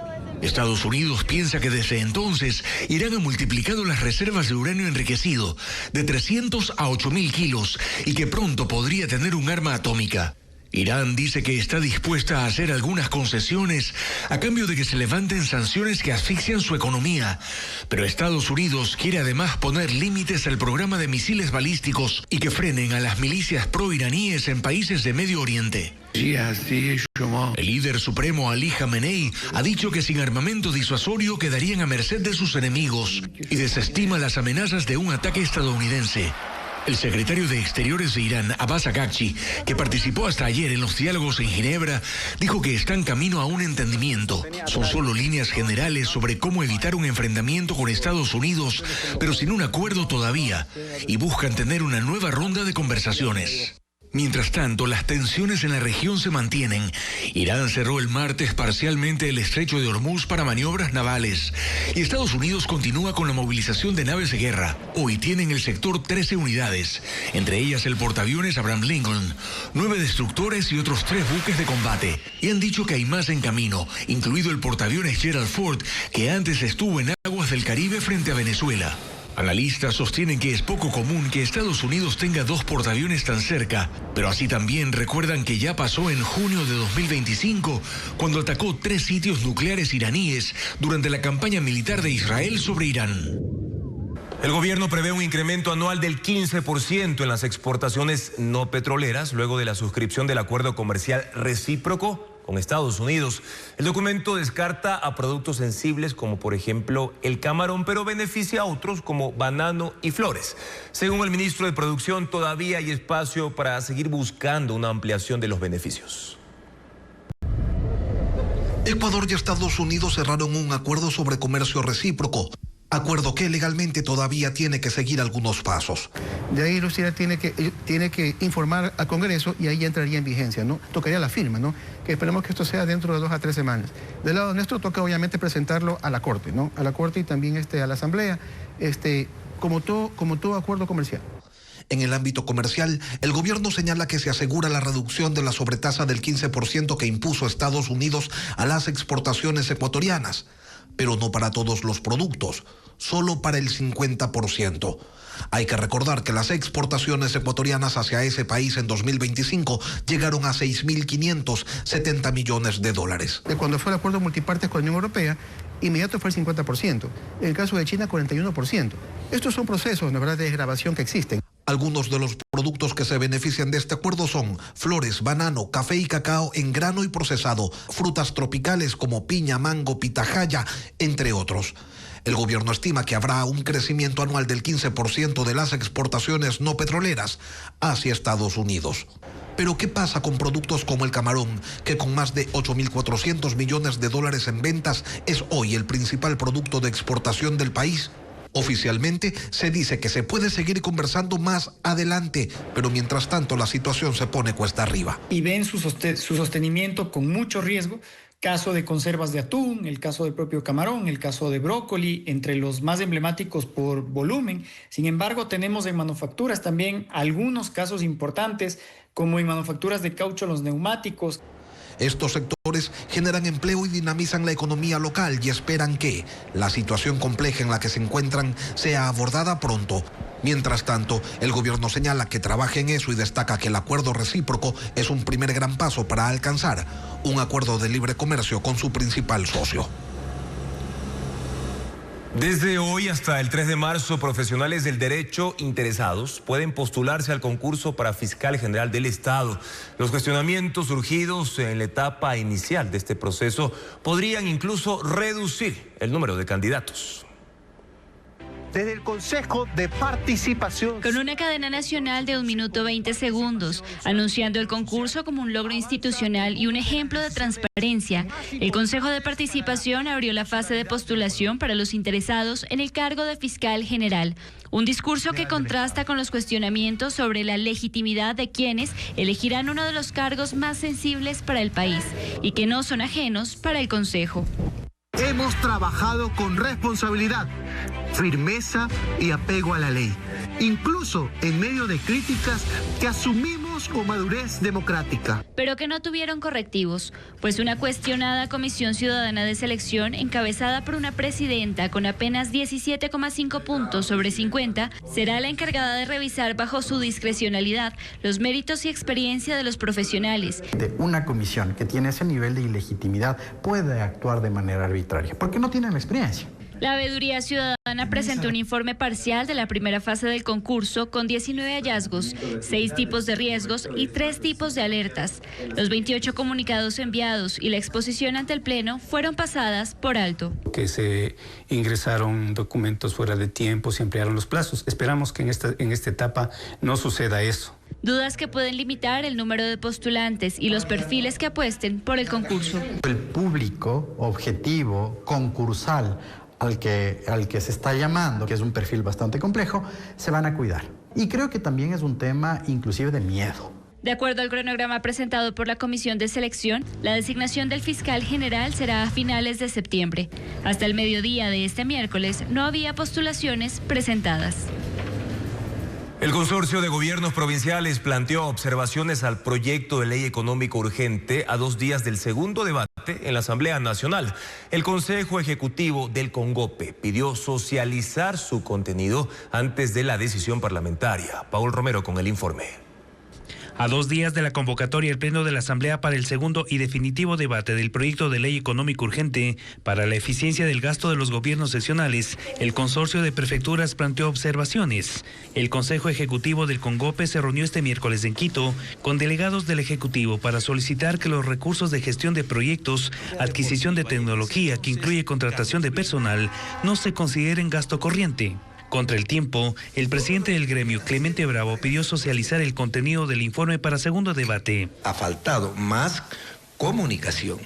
Estados Unidos piensa que desde entonces Irán ha multiplicado las reservas de uranio enriquecido de 300 a 8.000 kilos y que pronto podría tener un arma atómica. Irán dice que está dispuesta a hacer algunas concesiones a cambio de que se levanten sanciones que asfixian su economía. Pero Estados Unidos quiere además poner límites al programa de misiles balísticos y que frenen a las milicias pro-iraníes en países de Medio Oriente. El líder supremo Ali Khamenei ha dicho que sin armamento disuasorio quedarían a merced de sus enemigos y desestima las amenazas de un ataque estadounidense. El secretario de Exteriores de Irán, Abbas Araghchi, que participó hasta ayer en los diálogos en Ginebra, dijo que están camino a un entendimiento. Son solo líneas generales sobre cómo evitar un enfrentamiento con Estados Unidos, pero sin un acuerdo todavía, y buscan tener una nueva ronda de conversaciones. Mientras tanto, las tensiones en la región se mantienen. Irán cerró el martes parcialmente el estrecho de Hormuz para maniobras navales. Y Estados Unidos continúa con la movilización de naves de guerra. Hoy tienen el sector 13 unidades, entre ellas el portaaviones Abraham Lincoln, 9 destructores y otros 3 buques de combate. Y han dicho que hay más en camino, incluido el portaaviones Gerald Ford, que antes estuvo en aguas del Caribe frente a Venezuela. Analistas sostienen que es poco común que Estados Unidos tenga 2 portaaviones tan cerca, pero así también recuerdan que ya pasó en junio de 2025, cuando atacó 3 sitios nucleares iraníes durante la campaña militar de Israel sobre Irán. El gobierno prevé un incremento anual del 15% en las exportaciones no petroleras luego de la suscripción del acuerdo comercial recíproco con Estados Unidos. El documento descarta a productos sensibles como por ejemplo el camarón, pero beneficia a otros como banano y flores. Según el ministro de Producción, todavía hay espacio para seguir buscando una ampliación de los beneficios. Ecuador y Estados Unidos cerraron un acuerdo sobre comercio recíproco. Acuerdo que legalmente todavía tiene que seguir algunos pasos. De ahí Rusia tiene que informar al Congreso y ahí ya entraría en vigencia, ¿no? Tocaría la firma, ¿no? Que esperemos que esto sea dentro de 2 a 3 semanas. Del lado nuestro toca obviamente presentarlo a la Corte, ¿no? A la Corte y también a la Asamblea, como todo acuerdo comercial. En el ámbito comercial, el gobierno señala que se asegura la reducción de la sobretasa del 15% que impuso Estados Unidos a las exportaciones ecuatorianas, pero no para todos los productos, solo para el 50%. Hay que recordar que las exportaciones ecuatorianas hacia ese país en 2025 llegaron a 6.570 millones de dólares. Cuando fue el acuerdo multipartes con la Unión Europea, inmediato fue el 50%. En el caso de China, 41%. Estos son procesos, la verdad, de desgravación que existen. Algunos de los productos que se benefician de este acuerdo son flores, banano, café y cacao en grano y procesado, frutas tropicales como piña, mango, pitahaya, entre otros. El gobierno estima que habrá un crecimiento anual del 15% de las exportaciones no petroleras hacia Estados Unidos. Pero ¿qué pasa con productos como el camarón, que con más de 8.400 millones de dólares en ventas es hoy el principal producto de exportación del país? Oficialmente se dice que se puede seguir conversando más adelante, pero mientras tanto la situación se pone cuesta arriba. Y ven su sostenimiento con mucho riesgo. Caso de conservas de atún, el caso del propio camarón, el caso de brócoli, entre los más emblemáticos por volumen. Sin embargo, tenemos en manufacturas también algunos casos importantes, como en manufacturas de caucho, los neumáticos. Estos sectores generan empleo y dinamizan la economía local y esperan que la situación compleja en la que se encuentran sea abordada pronto. Mientras tanto, el gobierno señala que trabaja en eso y destaca que el acuerdo recíproco es un primer gran paso para alcanzar un acuerdo de libre comercio con su principal socio. Desde hoy hasta el 3 de marzo, profesionales del derecho interesados pueden postularse al concurso para fiscal general del Estado. Los cuestionamientos surgidos en la etapa inicial de este proceso podrían incluso reducir el número de candidatos. desde el Consejo de Participación. Con una cadena nacional de 1 minuto 20 segundos, anunciando el concurso como un logro institucional y un ejemplo de transparencia, el Consejo de Participación abrió la fase de postulación para los interesados en el cargo de fiscal general. Un discurso que contrasta con los cuestionamientos sobre la legitimidad de quienes elegirán uno de los cargos más sensibles para el país y que no son ajenos para el Consejo. Hemos trabajado con responsabilidad, firmeza y apego a la ley, incluso en medio de críticas que asumimos con madurez democrática. Pero que no tuvieron correctivos, pues una cuestionada Comisión Ciudadana de Selección, encabezada por una presidenta con apenas 17,5 puntos sobre 50, será la encargada de revisar bajo su discrecionalidad los méritos y experiencia de los profesionales. Una comisión que tiene ese nivel de ilegitimidad puede actuar de manera arbitraria, porque no tienen la experiencia. La Veeduría Ciudadana presentó un informe parcial de la primera fase del concurso con 19 hallazgos, 6 tipos de riesgos y 3 tipos de alertas. Los 28 comunicados enviados y la exposición ante el Pleno fueron pasadas por alto. Que se ingresaron documentos fuera de tiempo, se ampliaron los plazos. Esperamos que en esta etapa no suceda eso. Dudas que pueden limitar el número de postulantes y los perfiles que apuesten por el concurso. El público objetivo, concursal, al que se está llamando, que es un perfil bastante complejo, se van a cuidar. Y creo que también es un tema inclusive de miedo. De acuerdo al cronograma presentado por la Comisión de Selección, la designación del fiscal general será a finales de septiembre. Hasta el mediodía de este miércoles no había postulaciones presentadas. El Consorcio de Gobiernos Provinciales planteó observaciones al proyecto de ley económico urgente a 2 días del segundo debate en la Asamblea Nacional. El Consejo Ejecutivo del CONGOPE pidió socializar su contenido antes de la decisión parlamentaria. Paul Romero con el informe. A 2 días de la convocatoria al Pleno de la Asamblea para el segundo y definitivo debate del proyecto de ley económico urgente para la eficiencia del gasto de los gobiernos seccionales, el Consorcio de Prefecturas planteó observaciones. El Consejo Ejecutivo del CONGOPE se reunió este miércoles en Quito con delegados del Ejecutivo para solicitar que los recursos de gestión de proyectos, adquisición de tecnología que incluye contratación de personal, no se consideren gasto corriente. Contra el tiempo, el presidente del gremio, Clemente Bravo, pidió socializar el contenido del informe para segundo debate. Ha faltado más comunicación,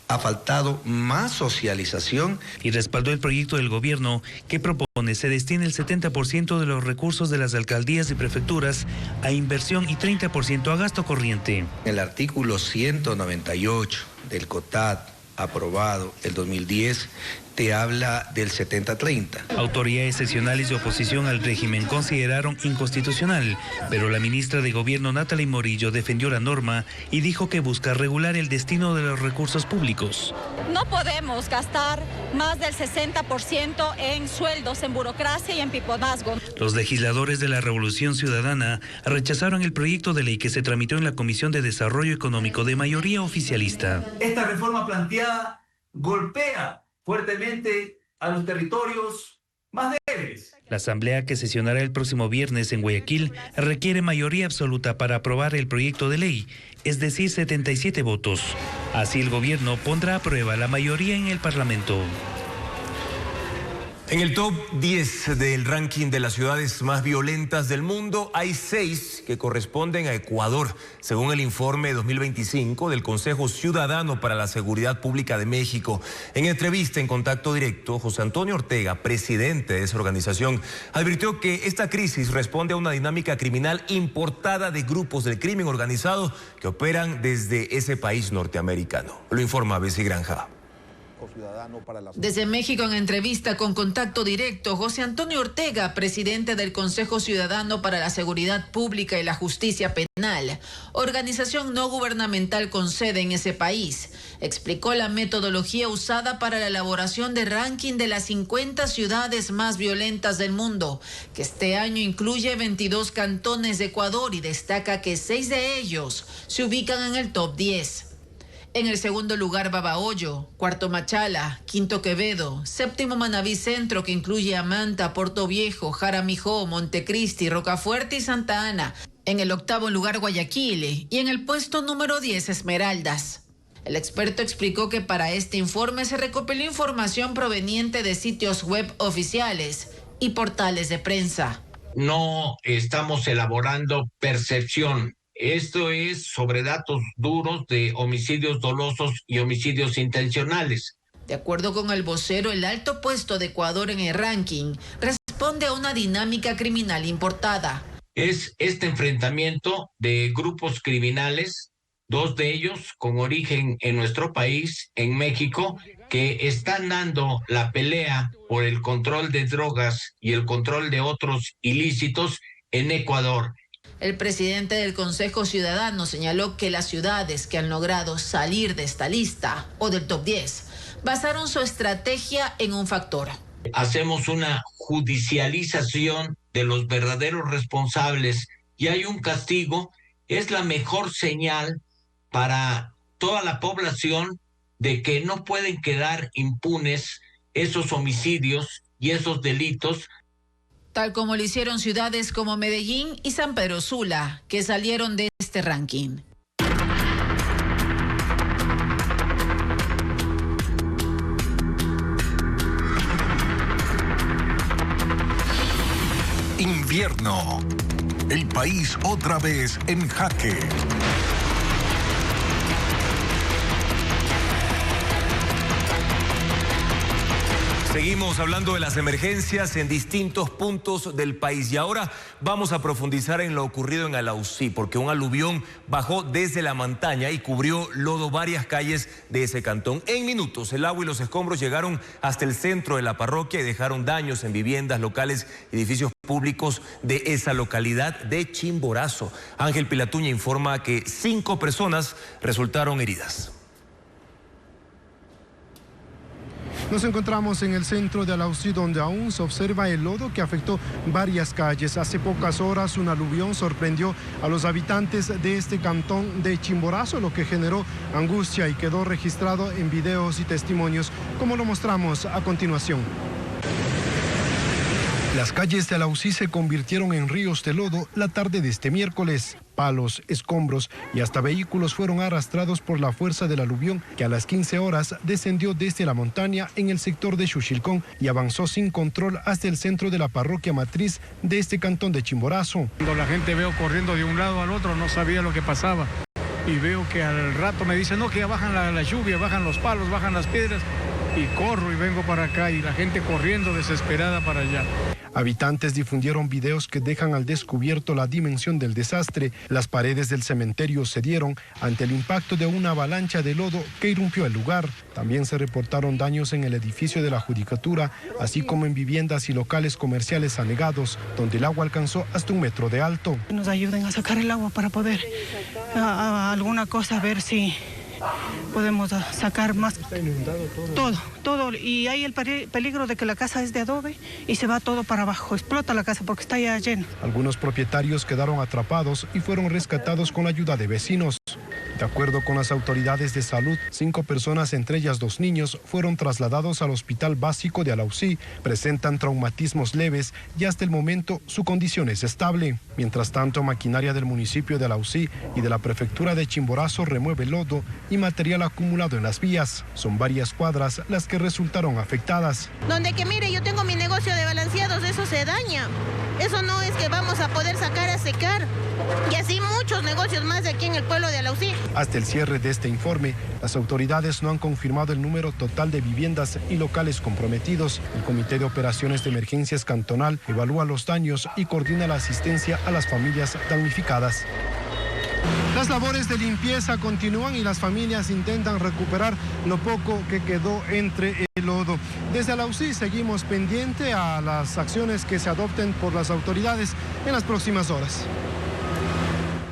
ha faltado más socialización. Y respaldó el proyecto del gobierno que propone se destine el 70% de los recursos de las alcaldías y prefecturas a inversión y 30% a gasto corriente. El artículo 198 del COTAD, aprobado el 2010, te habla del 70-30. Autoridades seccionales de oposición al régimen consideraron inconstitucional, pero la ministra de Gobierno, Natalie Morillo, defendió la norma y dijo que busca regular el destino de los recursos públicos. No podemos gastar más del 60% en sueldos, en burocracia y en piponazgo. Los legisladores de la Revolución Ciudadana rechazaron el proyecto de ley que se tramitó en la Comisión de Desarrollo Económico de mayoría oficialista. Esta reforma planteada golpea fuertemente a los territorios más débiles. La asamblea que sesionará el próximo viernes en Guayaquil requiere mayoría absoluta para aprobar el proyecto de ley, es decir, 77 votos. Así el gobierno pondrá a prueba la mayoría en el Parlamento. En el top 10 del ranking de las ciudades más violentas del mundo, hay 6 que corresponden a Ecuador, según el informe 2025 del Consejo Ciudadano para la Seguridad Pública de México. En entrevista en Contacto Directo, José Antonio Ortega, presidente de esa organización, advirtió que esta crisis responde a una dinámica criminal importada de grupos del crimen organizado que operan desde ese país norteamericano. Lo informa Bessie Granja. Desde México, en entrevista con Contacto Directo, José Antonio Ortega, presidente del Consejo Ciudadano para la Seguridad Pública y la Justicia Penal, organización no gubernamental con sede en ese país, explicó la metodología usada para la elaboración de ranking de las 50 ciudades más violentas del mundo, que este año incluye 22 cantones de Ecuador y destaca que 6 de ellos se ubican en el top 10. En el segundo lugar, Babahoyo, cuarto Machala, quinto Quevedo, séptimo Manabí Centro, que incluye a Manta, Puerto Viejo, Jaramijó, Montecristi, Rocafuerte y Santa Ana. En el octavo lugar, Guayaquil, y en el puesto número 10, Esmeraldas. El experto explicó que para este informe se recopiló información proveniente de sitios web oficiales y portales de prensa. No estamos elaborando percepción. Esto es sobre datos duros de homicidios dolosos y homicidios intencionales. De acuerdo con el vocero, el alto puesto de Ecuador en el ranking responde a una dinámica criminal importada. Es este enfrentamiento de grupos criminales, 2 de ellos con origen en nuestro país, en México, que están dando la pelea por el control de drogas y el control de otros ilícitos en Ecuador. El presidente del Consejo Ciudadano señaló que las ciudades que han logrado salir de esta lista o del top 10 basaron su estrategia en un factor. Hacemos una judicialización de los verdaderos responsables y hay un castigo. Es la mejor señal para toda la población de que no pueden quedar impunes esos homicidios y esos delitos. Tal como lo hicieron ciudades como Medellín y San Pedro Sula, que salieron de este ranking. Invierno. El país otra vez en jaque. Seguimos hablando de las emergencias en distintos puntos del país y ahora vamos a profundizar en lo ocurrido en Alausí, porque un aluvión bajó desde la montaña y cubrió lodo varias calles de ese cantón. En minutos el agua y los escombros llegaron hasta el centro de la parroquia y dejaron daños en viviendas, locales y edificios públicos de esa localidad de Chimborazo. Ángel Pilatuña informa que 5 personas resultaron heridas. Nos encontramos en el centro de Alausí, donde aún se observa el lodo que afectó varias calles. Hace pocas horas un aluvión sorprendió a los habitantes de este cantón de Chimborazo, lo que generó angustia y quedó registrado en videos y testimonios, como lo mostramos a continuación. Las calles de Alausí se convirtieron en ríos de lodo la tarde de este miércoles. Palos, escombros y hasta vehículos fueron arrastrados por la fuerza del aluvión, que a las 15 horas descendió desde la montaña en el sector de Xuchilcón y avanzó sin control hasta el centro de la parroquia matriz de este cantón de Chimborazo. Cuando la gente veo corriendo de un lado al otro, no sabía lo que pasaba. Y veo que al rato me dicen, no, que ya bajan la lluvia, bajan los palos, bajan las piedras. Y corro y vengo para acá y la gente corriendo desesperada para allá. Habitantes difundieron videos que dejan al descubierto la dimensión del desastre. Las paredes del cementerio cedieron ante el impacto de una avalancha de lodo que irrumpió el lugar. También se reportaron daños en el edificio de la Judicatura, así como en viviendas y locales comerciales anegados, donde el agua alcanzó hasta 1 metro de alto. Nos ayuden a sacar el agua para poder alguna cosa, ver si podemos sacar más. Está inundado todo. Y hay el peligro de que la casa es de adobe y se va todo para abajo. Explota la casa porque está ya lleno. Algunos propietarios quedaron atrapados y fueron rescatados con la ayuda de vecinos. De acuerdo con las autoridades de salud, 5 personas, entre ellas 2 niños, fueron trasladados al Hospital Básico de Alausí. Presentan traumatismos leves y hasta el momento su condición es estable. Mientras tanto, maquinaria del municipio de Alausí y de la prefectura de Chimborazo remueve lodo y material acumulado en las vías. Son varias cuadras las que resultaron afectadas. Donde que mire, yo tengo mi negocio de balanceados, eso se daña. Eso no es que vamos a poder sacar a secar. Y así muchos negocios más de aquí en el pueblo de Alausí. Hasta el cierre de este informe, las autoridades no han confirmado el número total de viviendas y locales comprometidos. El Comité de Operaciones de Emergencias Cantonal evalúa los daños y coordina la asistencia a las familias damnificadas. Las labores de limpieza continúan y las familias intentan recuperar lo poco que quedó entre el lodo. Desde Alausí seguimos pendiente a las acciones que se adopten por las autoridades en las próximas horas.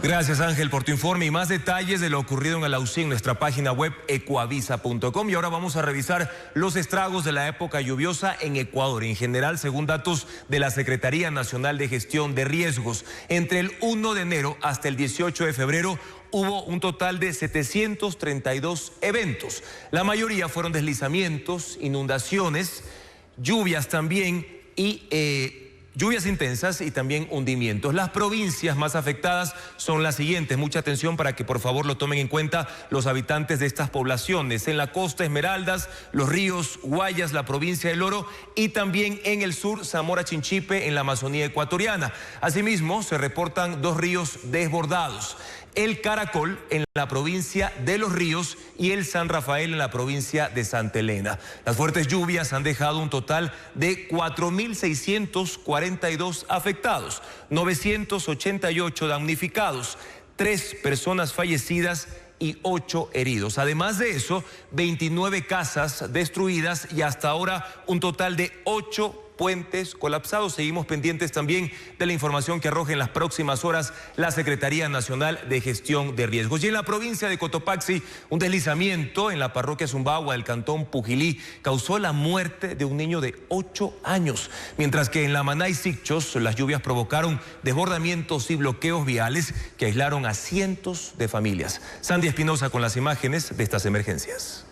Gracias, Ángel, por tu informe y más detalles de lo ocurrido en Alausí en nuestra página web ecuavisa.com. Y ahora vamos a revisar los estragos de la época lluviosa en Ecuador. En general, según datos de la Secretaría Nacional de Gestión de Riesgos, entre el 1 de enero hasta el 18 de febrero hubo un total de 732 eventos. La mayoría fueron deslizamientos, inundaciones, lluvias también y lluvias intensas y también hundimientos. Las provincias más afectadas son las siguientes. Mucha atención para que por favor lo tomen en cuenta los habitantes de estas poblaciones. En la costa, Esmeraldas, Los Ríos, Guayas, la provincia del Oro y también en el sur, Zamora Chinchipe, en la Amazonía ecuatoriana. Asimismo, se reportan 2 ríos desbordados. El Caracol en la provincia de Los Ríos y el San Rafael en la provincia de Santa Elena. Las fuertes lluvias han dejado un total de 4.642 afectados, 988 damnificados, 3 personas fallecidas y 8 heridos. Además de eso, 29 casas destruidas y hasta ahora un total de 8 puentes colapsados. Seguimos pendientes también de la información que arroje en las próximas horas la Secretaría Nacional de Gestión de Riesgos. Y en la provincia de Cotopaxi, un deslizamiento en la parroquia Zumbagua del cantón Pujilí causó la muerte de un niño de 8 años, mientras que en la Maná y Sicchos las lluvias provocaron desbordamientos y bloqueos viales que aislaron a cientos de familias. Sandy Espinosa con las imágenes de estas emergencias.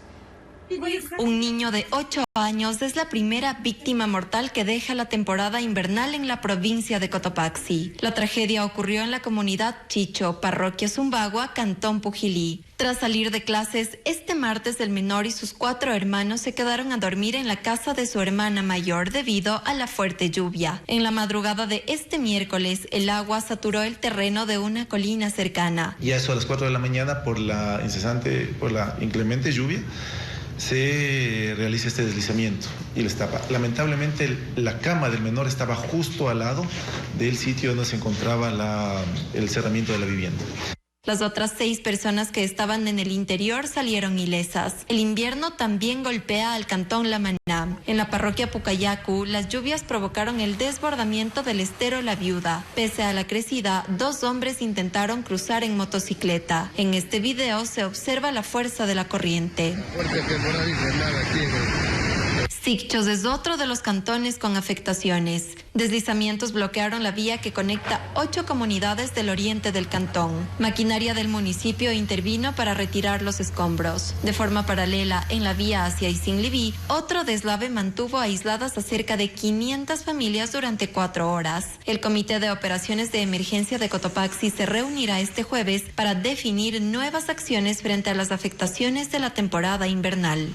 Un niño de 8 años es la primera víctima mortal que deja la temporada invernal en la provincia de Cotopaxi. La tragedia ocurrió en la comunidad Chicho, parroquia Zumbagua, cantón Pujilí. Tras salir de clases, este martes el menor y sus 4 hermanos se quedaron a dormir en la casa de su hermana mayor debido a la fuerte lluvia. En la madrugada de este miércoles, el agua saturó el terreno de una colina cercana. Y a eso a las 4 de la mañana, por la inclemente lluvia, se realiza este deslizamiento y les tapa. Lamentablemente la cama del menor estaba justo al lado del sitio donde se encontraba el cerramiento de la vivienda. Las otras 6 personas que estaban en el interior salieron ilesas. El invierno también golpea al cantón La Maná. En la parroquia Pucayacu, las lluvias provocaron el desbordamiento del estero La Viuda. Pese a la crecida, 2 hombres intentaron cruzar en motocicleta. En este video se observa la fuerza de la corriente. Sicchos es otro de los cantones con afectaciones. Deslizamientos bloquearon la vía que conecta 8 comunidades del oriente del cantón. Maquinaria del municipio intervino para retirar los escombros. De forma paralela, en la vía hacia Isinlibí, otro deslave mantuvo aisladas a cerca de 500 familias durante 4 horas. El Comité de Operaciones de Emergencia de Cotopaxi se reunirá este jueves para definir nuevas acciones frente a las afectaciones de la temporada invernal.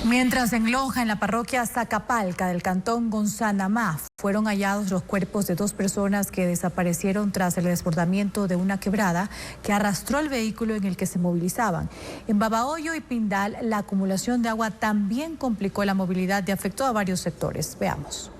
Mientras en Loja, en la parroquia Zacapalca del cantón Gonzanamá, fueron hallados los cuerpos de 2 personas que desaparecieron tras el desbordamiento de una quebrada que arrastró el vehículo en el que se movilizaban. En Babahoyo y Pindal, la acumulación de agua también complicó la movilidad y afectó a varios sectores. Veamos.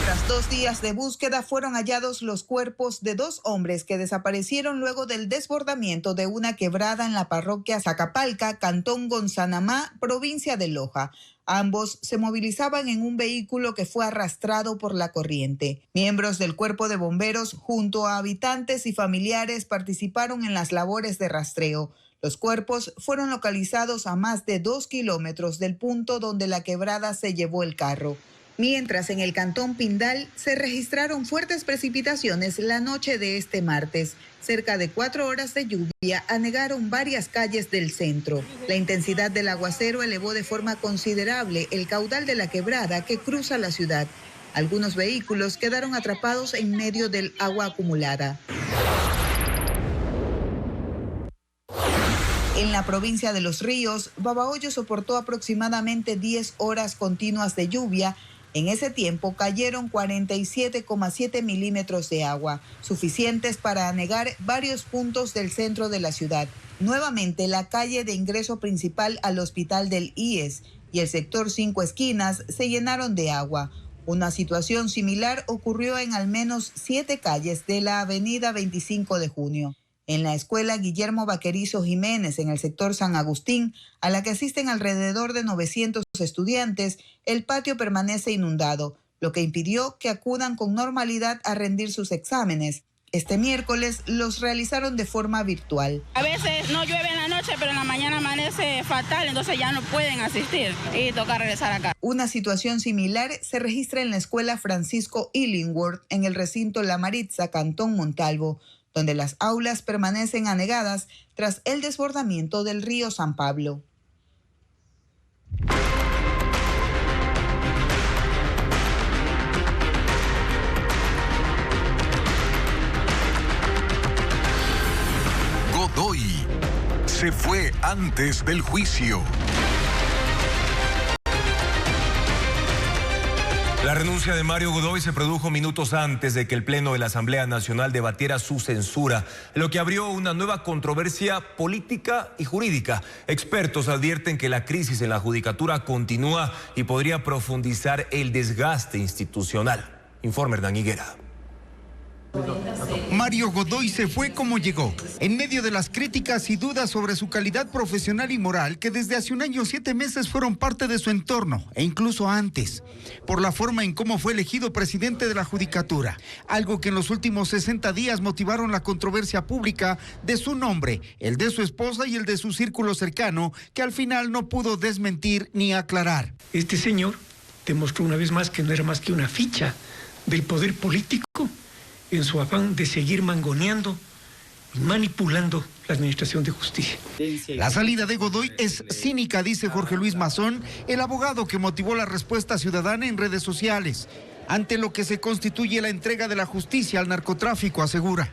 Tras 2 días de búsqueda fueron hallados los cuerpos de 2 hombres que desaparecieron luego del desbordamiento de una quebrada en la parroquia Zacapalca, cantón Gonzanamá, provincia de Loja. Ambos se movilizaban en un vehículo que fue arrastrado por la corriente. Miembros del cuerpo de bomberos junto a habitantes y familiares participaron en las labores de rastreo. Los cuerpos fueron localizados a más de 2 kilómetros del punto donde la quebrada se llevó el carro. Mientras en el cantón Pindal se registraron fuertes precipitaciones la noche de este martes. Cerca de 4 horas de lluvia anegaron varias calles del centro. La intensidad del aguacero elevó de forma considerable el caudal de la quebrada que cruza la ciudad. Algunos vehículos quedaron atrapados en medio del agua acumulada. En la provincia de Los Ríos, Babahoyo soportó aproximadamente 10 horas continuas de lluvia. En ese tiempo cayeron 47,7 milímetros de agua, suficientes para anegar varios puntos del centro de la ciudad. Nuevamente, la calle de ingreso principal al hospital del IES y el sector 5 Esquinas se llenaron de agua. Una situación similar ocurrió en al menos 7 calles de la avenida 25 de Junio. En la escuela Guillermo Vaquerizo Jiménez, en el sector San Agustín, a la que asisten alrededor de 900 estudiantes, el patio permanece inundado, lo que impidió que acudan con normalidad a rendir sus exámenes. Este miércoles los realizaron de forma virtual. A veces no llueve en la noche, pero en la mañana amanece fatal, entonces ya no pueden asistir y toca regresar acá. Una situación similar se registra en la escuela Francisco Illingworth, en el recinto La Maritza, cantón Montalvo, donde las aulas permanecen anegadas tras el desbordamiento del río San Pablo. se fue antes del juicio. La renuncia de Mario Godoy se produjo minutos antes de que el Pleno de la Asamblea Nacional debatiera su censura, lo que abrió una nueva controversia política y jurídica. Expertos advierten que la crisis en la judicatura continúa y podría profundizar el desgaste institucional. Informe Hernán Higuera. Mario Godoy se fue como llegó, en medio de las críticas y dudas sobre su calidad profesional y moral que desde hace 1 año y 7 meses fueron parte de su entorno, e incluso antes, por la forma en cómo fue elegido presidente de la Judicatura, algo que en los últimos 60 días motivaron la controversia pública de su nombre, el de su esposa y el de su círculo cercano, que al final no pudo desmentir ni aclarar. Este señor demostró una vez más que no era más que una ficha del poder político, en su afán de seguir mangoneando y manipulando la administración de justicia. La salida de Godoy es cínica, dice Jorge Luis Mazón, el abogado que motivó la respuesta ciudadana en redes sociales, ante lo que se constituye la entrega de la justicia al narcotráfico, asegura.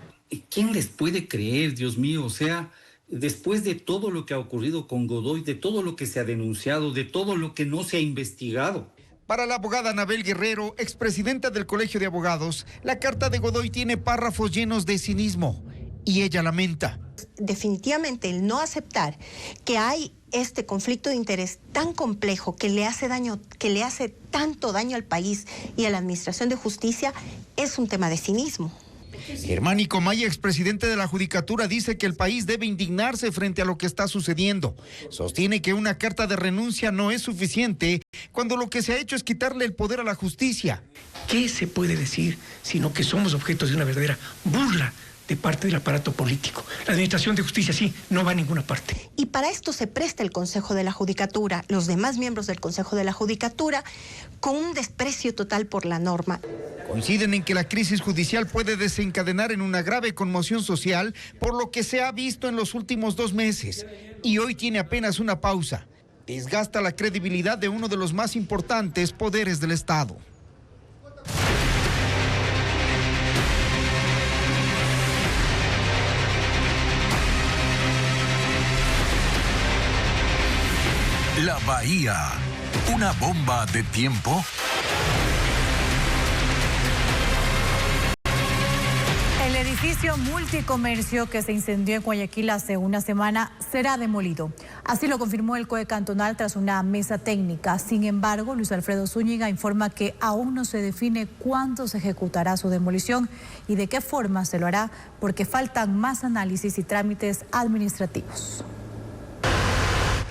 ¿Quién les puede creer, Dios mío? O sea, después de todo lo que ha ocurrido con Godoy, de todo lo que se ha denunciado, de todo lo que no se ha investigado. Para la abogada Anabel Guerrero, expresidenta del Colegio de Abogados, la carta de Godoy tiene párrafos llenos de cinismo y ella lamenta. Definitivamente el no aceptar que hay este conflicto de interés tan complejo que le hace tanto daño al país y a la administración de justicia es un tema de cinismo. Germánico Maya, expresidente de la Judicatura, dice que el país debe indignarse frente a lo que está sucediendo. Sostiene que una carta de renuncia no es suficiente cuando lo que se ha hecho es quitarle el poder a la justicia. ¿Qué se puede decir sino que somos objetos de una verdadera burla de parte del aparato político? La administración de justicia sí no va a ninguna parte. Y para esto se presta el Consejo de la Judicatura, los demás miembros del Consejo de la Judicatura, con un desprecio total por la norma. Coinciden en que la crisis judicial puede desencadenar en una grave conmoción social por lo que se ha visto en los últimos 2 meses. Y hoy tiene apenas una pausa. Desgasta la credibilidad de uno de los más importantes poderes del Estado. La Bahía, una bomba de tiempo. El edificio multicomercio que se incendió en Guayaquil hace una semana será demolido. Así lo confirmó el COE cantonal tras una mesa técnica. Sin embargo, Luis Alfredo Zúñiga informa que aún no se define cuándo se ejecutará su demolición y de qué forma se lo hará, porque faltan más análisis y trámites administrativos.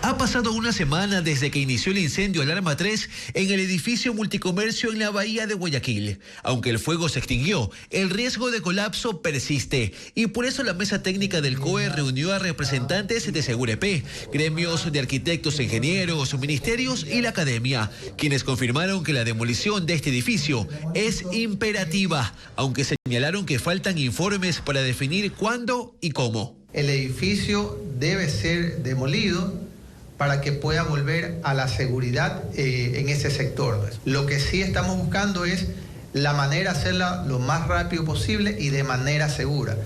Ha pasado una semana desde que inició el incendio Alarma 3 en el edificio multicomercio en la bahía de Guayaquil. Aunque el fuego se extinguió, el riesgo de colapso persiste y por eso la mesa técnica del COE reunió a representantes de Segurep, gremios de arquitectos, ingenieros, ministerios y la academia, quienes confirmaron que la demolición de este edificio es imperativa, aunque señalaron que faltan informes para definir cuándo y cómo. El edificio debe ser demolido para que pueda volver a la seguridad en ese sector. Lo que sí estamos buscando es la manera de hacerla lo más rápido posible y de manera segura.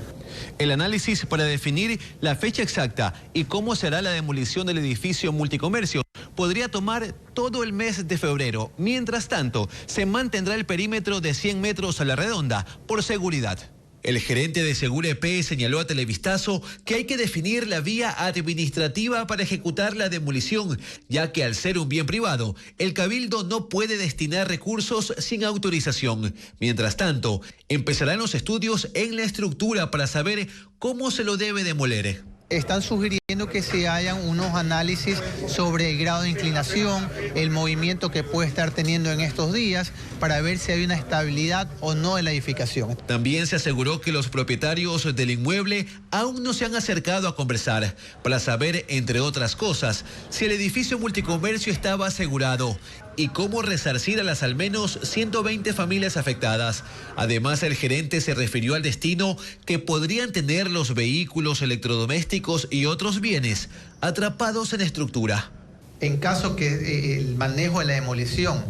El análisis para definir la fecha exacta y cómo será la demolición del edificio multicomercio podría tomar todo el mes de febrero. Mientras tanto, se mantendrá el perímetro de 100 metros a la redonda por seguridad. El gerente de Segurep señaló a Televistazo que hay que definir la vía administrativa para ejecutar la demolición, ya que al ser un bien privado, el Cabildo no puede destinar recursos sin autorización. Mientras tanto, empezarán los estudios en la estructura para saber cómo se lo debe demoler. Están sugiriendo que se hagan unos análisis sobre el grado de inclinación, el movimiento que puede estar teniendo en estos días, para ver si hay una estabilidad o no en la edificación. También se aseguró que los propietarios del inmueble aún no se han acercado a conversar para saber, entre otras cosas, si el edificio multicomercio estaba asegurado y cómo resarcir a las al menos 120 familias afectadas. Además, el gerente se refirió al destino que podrían tener los vehículos, electrodomésticos y otros bienes atrapados en estructura. En caso que el manejo de la demolición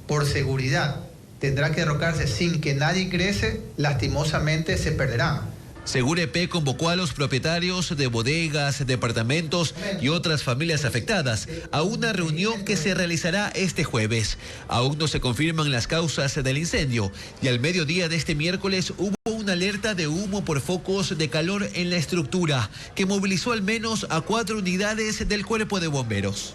por seguridad tendrá que derrocarse sin que nadie ingrese, lastimosamente se perderán. Segura EP convocó a los propietarios de bodegas, departamentos y otras familias afectadas a una reunión que se realizará este jueves. Aún no se confirman las causas del incendio y al mediodía de este miércoles hubo una alerta de humo por focos de calor en la estructura que movilizó al menos a 4 unidades del Cuerpo de Bomberos.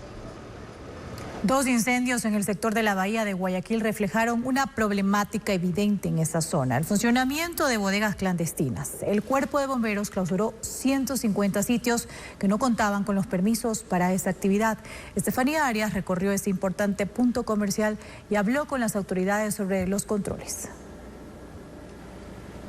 2 incendios en el sector de la bahía de Guayaquil reflejaron una problemática evidente en esa zona: el funcionamiento de bodegas clandestinas. El Cuerpo de Bomberos clausuró 150 sitios que no contaban con los permisos para esta actividad. Estefanía Arias recorrió este importante punto comercial y habló con las autoridades sobre los controles.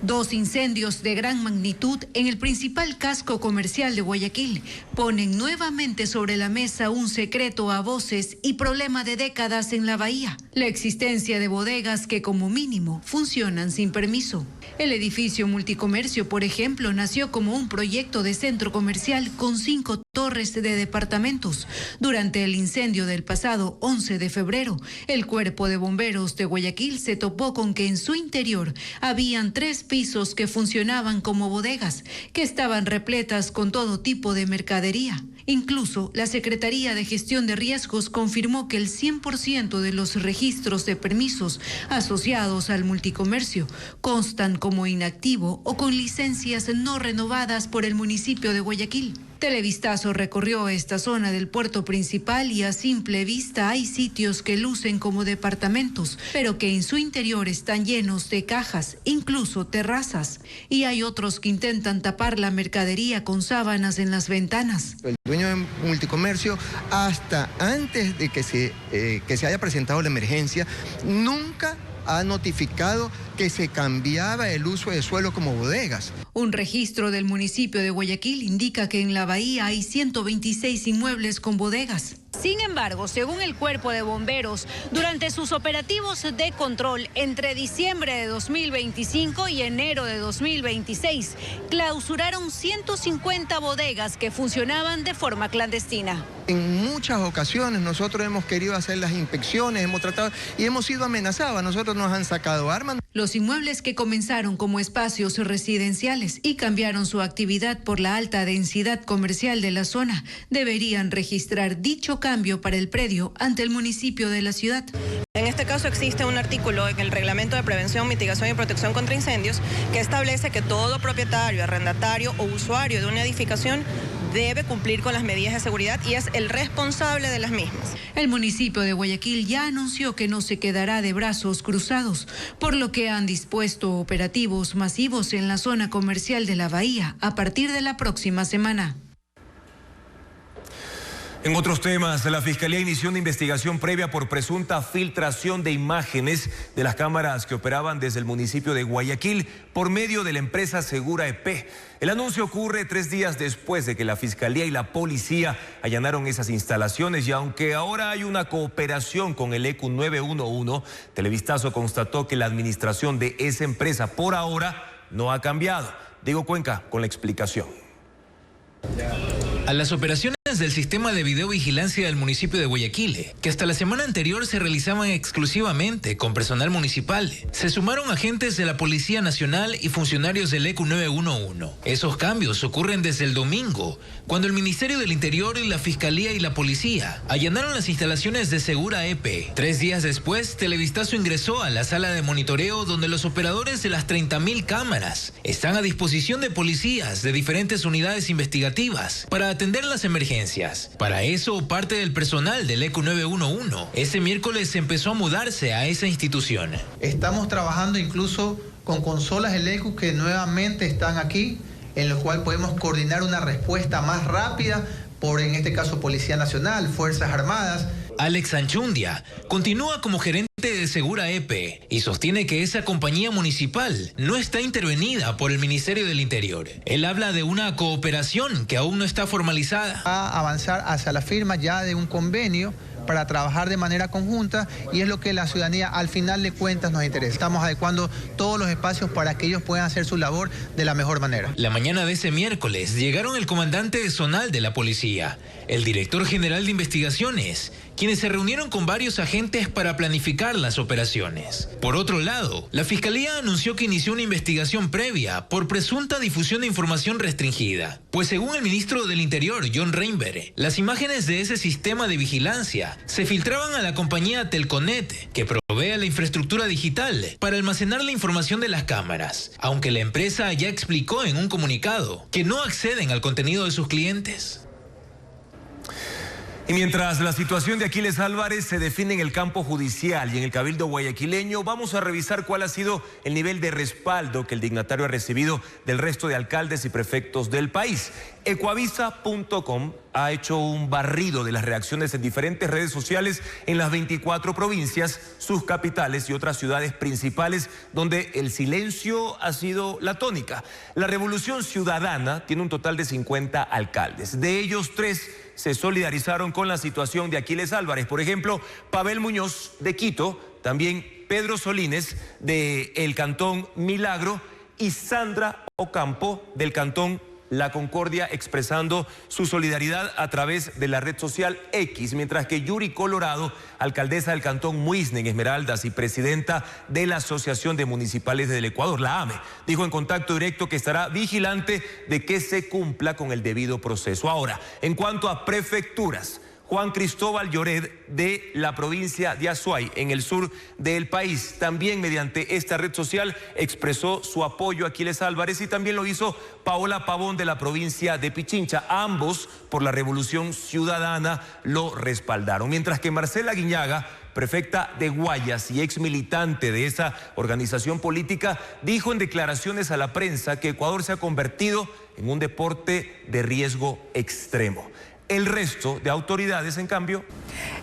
2 incendios de gran magnitud en el principal casco comercial de Guayaquil ponen nuevamente sobre la mesa un secreto a voces y problema de décadas en la bahía: la existencia de bodegas que como mínimo funcionan sin permiso. El edificio multicomercio, por ejemplo, nació como un proyecto de centro comercial con 5 torres de departamentos. Durante el incendio del pasado 11 de febrero, el Cuerpo de Bomberos de Guayaquil se topó con que en su interior habían 3 pisos que funcionaban como bodegas, que estaban repletas con todo tipo de mercadería. Incluso la Secretaría de Gestión de Riesgos confirmó que el 100% de los registros de permisos asociados al multicomercio constan como inactivo o con licencias no renovadas por el municipio de Guayaquil. Televistazo recorrió esta zona del puerto principal y a simple vista hay sitios que lucen como departamentos, pero que en su interior están llenos de cajas, incluso terrazas. Y hay otros que intentan tapar la mercadería con sábanas en las ventanas. El dueño de multicomercio, hasta antes de que se haya presentado la emergencia, nunca ha notificado que se cambiaba el uso de suelo como bodegas. Un registro del municipio de Guayaquil indica que en la bahía hay 126 inmuebles con bodegas. Sin embargo, según el Cuerpo de Bomberos, durante sus operativos de control entre diciembre de 2025 y enero de 2026, clausuraron 150 bodegas que funcionaban de forma clandestina. En muchas ocasiones nosotros hemos querido hacer las inspecciones, hemos tratado y hemos sido amenazados. A nosotros nos han sacado armas. Los inmuebles que comenzaron como espacios residenciales y cambiaron su actividad por la alta densidad comercial de la zona deberían registrar dicho cambio para el predio ante el municipio de la ciudad. En este caso existe un artículo en el Reglamento de Prevención, Mitigación y Protección contra Incendios que establece que todo propietario, arrendatario o usuario de una edificación debe cumplir con las medidas de seguridad y es el responsable de las mismas. El municipio de Guayaquil ya anunció que no se quedará de brazos cruzados, por lo que han dispuesto operativos masivos en la zona comercial de la bahía a partir de la próxima semana. En otros temas, la Fiscalía inició una investigación previa por presunta filtración de imágenes de las cámaras que operaban desde el municipio de Guayaquil por medio de la empresa Segura EP. El anuncio ocurre 3 días después de que la Fiscalía y la Policía allanaron esas instalaciones y aunque ahora hay una cooperación con el ECU 911, Televistazo constató que la administración de esa empresa por ahora no ha cambiado. Diego Cuenca con la explicación. A las operaciones del sistema de videovigilancia del municipio de Guayaquil, que hasta la semana anterior se realizaban exclusivamente con personal municipal, se sumaron agentes de la Policía Nacional y funcionarios del ECU 911. Esos cambios ocurren desde el domingo, cuando el Ministerio del Interior y la Fiscalía y la Policía allanaron las instalaciones de Segura EP. 3 días después, Televistazo ingresó a la sala de monitoreo donde los operadores de las 30.000 cámaras están a disposición de policías de diferentes unidades investigativas para atender las emergencias. Para eso, parte del personal del ECU 911 ese miércoles empezó a mudarse a esa institución. Estamos trabajando incluso con consolas del ECU que nuevamente están aquí, en lo cual podemos coordinar una respuesta más rápida por, en este caso, Policía Nacional, Fuerzas Armadas. Alex Anchundia continúa como gerente de Segura EP y sostiene que esa compañía municipal no está intervenida por el Ministerio del Interior. Él habla de una cooperación que aún no está formalizada. A avanzar hacia la firma ya de un convenio para trabajar de manera conjunta y es lo que la ciudadanía al final de cuentas nos interesa. Estamos adecuando todos los espacios para que ellos puedan hacer su labor de la mejor manera. La mañana de ese miércoles llegaron el comandante zonal de la policía, el director general de investigaciones quienes se reunieron con varios agentes para planificar las operaciones. Por otro lado, la Fiscalía anunció que inició una investigación previa por presunta difusión de información restringida, pues según el ministro del Interior, John Reinberg, las imágenes de ese sistema de vigilancia se filtraban a la compañía Telconet, que provee la infraestructura digital para almacenar la información de las cámaras, aunque la empresa ya explicó en un comunicado que no acceden al contenido de sus clientes. Y mientras la situación de Aquiles Álvarez se define en el campo judicial y en el Cabildo guayaquileño, vamos a revisar cuál ha sido el nivel de respaldo que el dignatario ha recibido del resto de alcaldes y prefectos del país. Ecuavisa.com ha hecho un barrido de las reacciones en diferentes redes sociales en las 24 provincias, sus capitales y otras ciudades principales donde el silencio ha sido la tónica. La Revolución Ciudadana tiene un total de 50 alcaldes. De ellos, 3 se solidarizaron con la situación de Aquiles Álvarez. Por ejemplo, Pavel Muñoz de Quito, también Pedro Solines del Cantón Milagro y Sandra Ocampo del Cantón La Concordia, expresando su solidaridad a través de la red social X, mientras que Yuri Colorado, alcaldesa del Cantón Muisne en Esmeraldas y presidenta de la Asociación de Municipales del Ecuador, la AME, dijo en contacto directo que estará vigilante de que se cumpla con el debido proceso. Ahora, en cuanto a prefecturas, Juan Cristóbal Llored de la provincia de Azuay, en el sur del país, también mediante esta red social expresó su apoyo a Aquiles Álvarez, y también lo hizo Paola Pavón de la provincia de Pichincha. Ambos, por la Revolución Ciudadana, lo respaldaron. Mientras que Marcela Guiñaga, prefecta de Guayas y ex militante de esa organización política, dijo en declaraciones a la prensa que Ecuador se ha convertido en un deporte de riesgo extremo. El resto de autoridades, en cambio.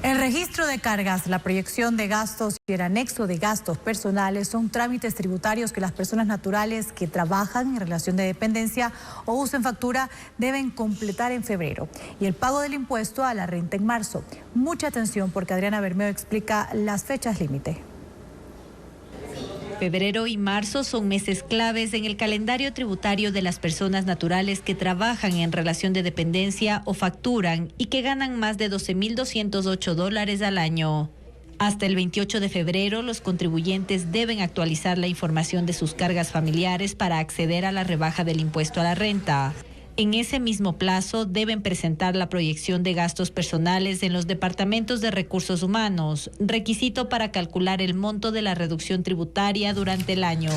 El registro de cargas, la proyección de gastos y el anexo de gastos personales son trámites tributarios que las personas naturales que trabajan en relación de dependencia o usen factura deben completar en febrero. Y el pago del impuesto a la renta en marzo. Mucha atención porque Adriana Bermeo explica las fechas límite. Febrero y marzo son meses claves en el calendario tributario de las personas naturales que trabajan en relación de dependencia o facturan y que ganan más de $12,208 al año. Hasta el 28 de febrero, los contribuyentes deben actualizar la información de sus cargas familiares para acceder a la rebaja del impuesto a la renta. En ese mismo plazo deben presentar la proyección de gastos personales en los departamentos de recursos humanos, requisito para calcular el monto de la reducción tributaria durante el año.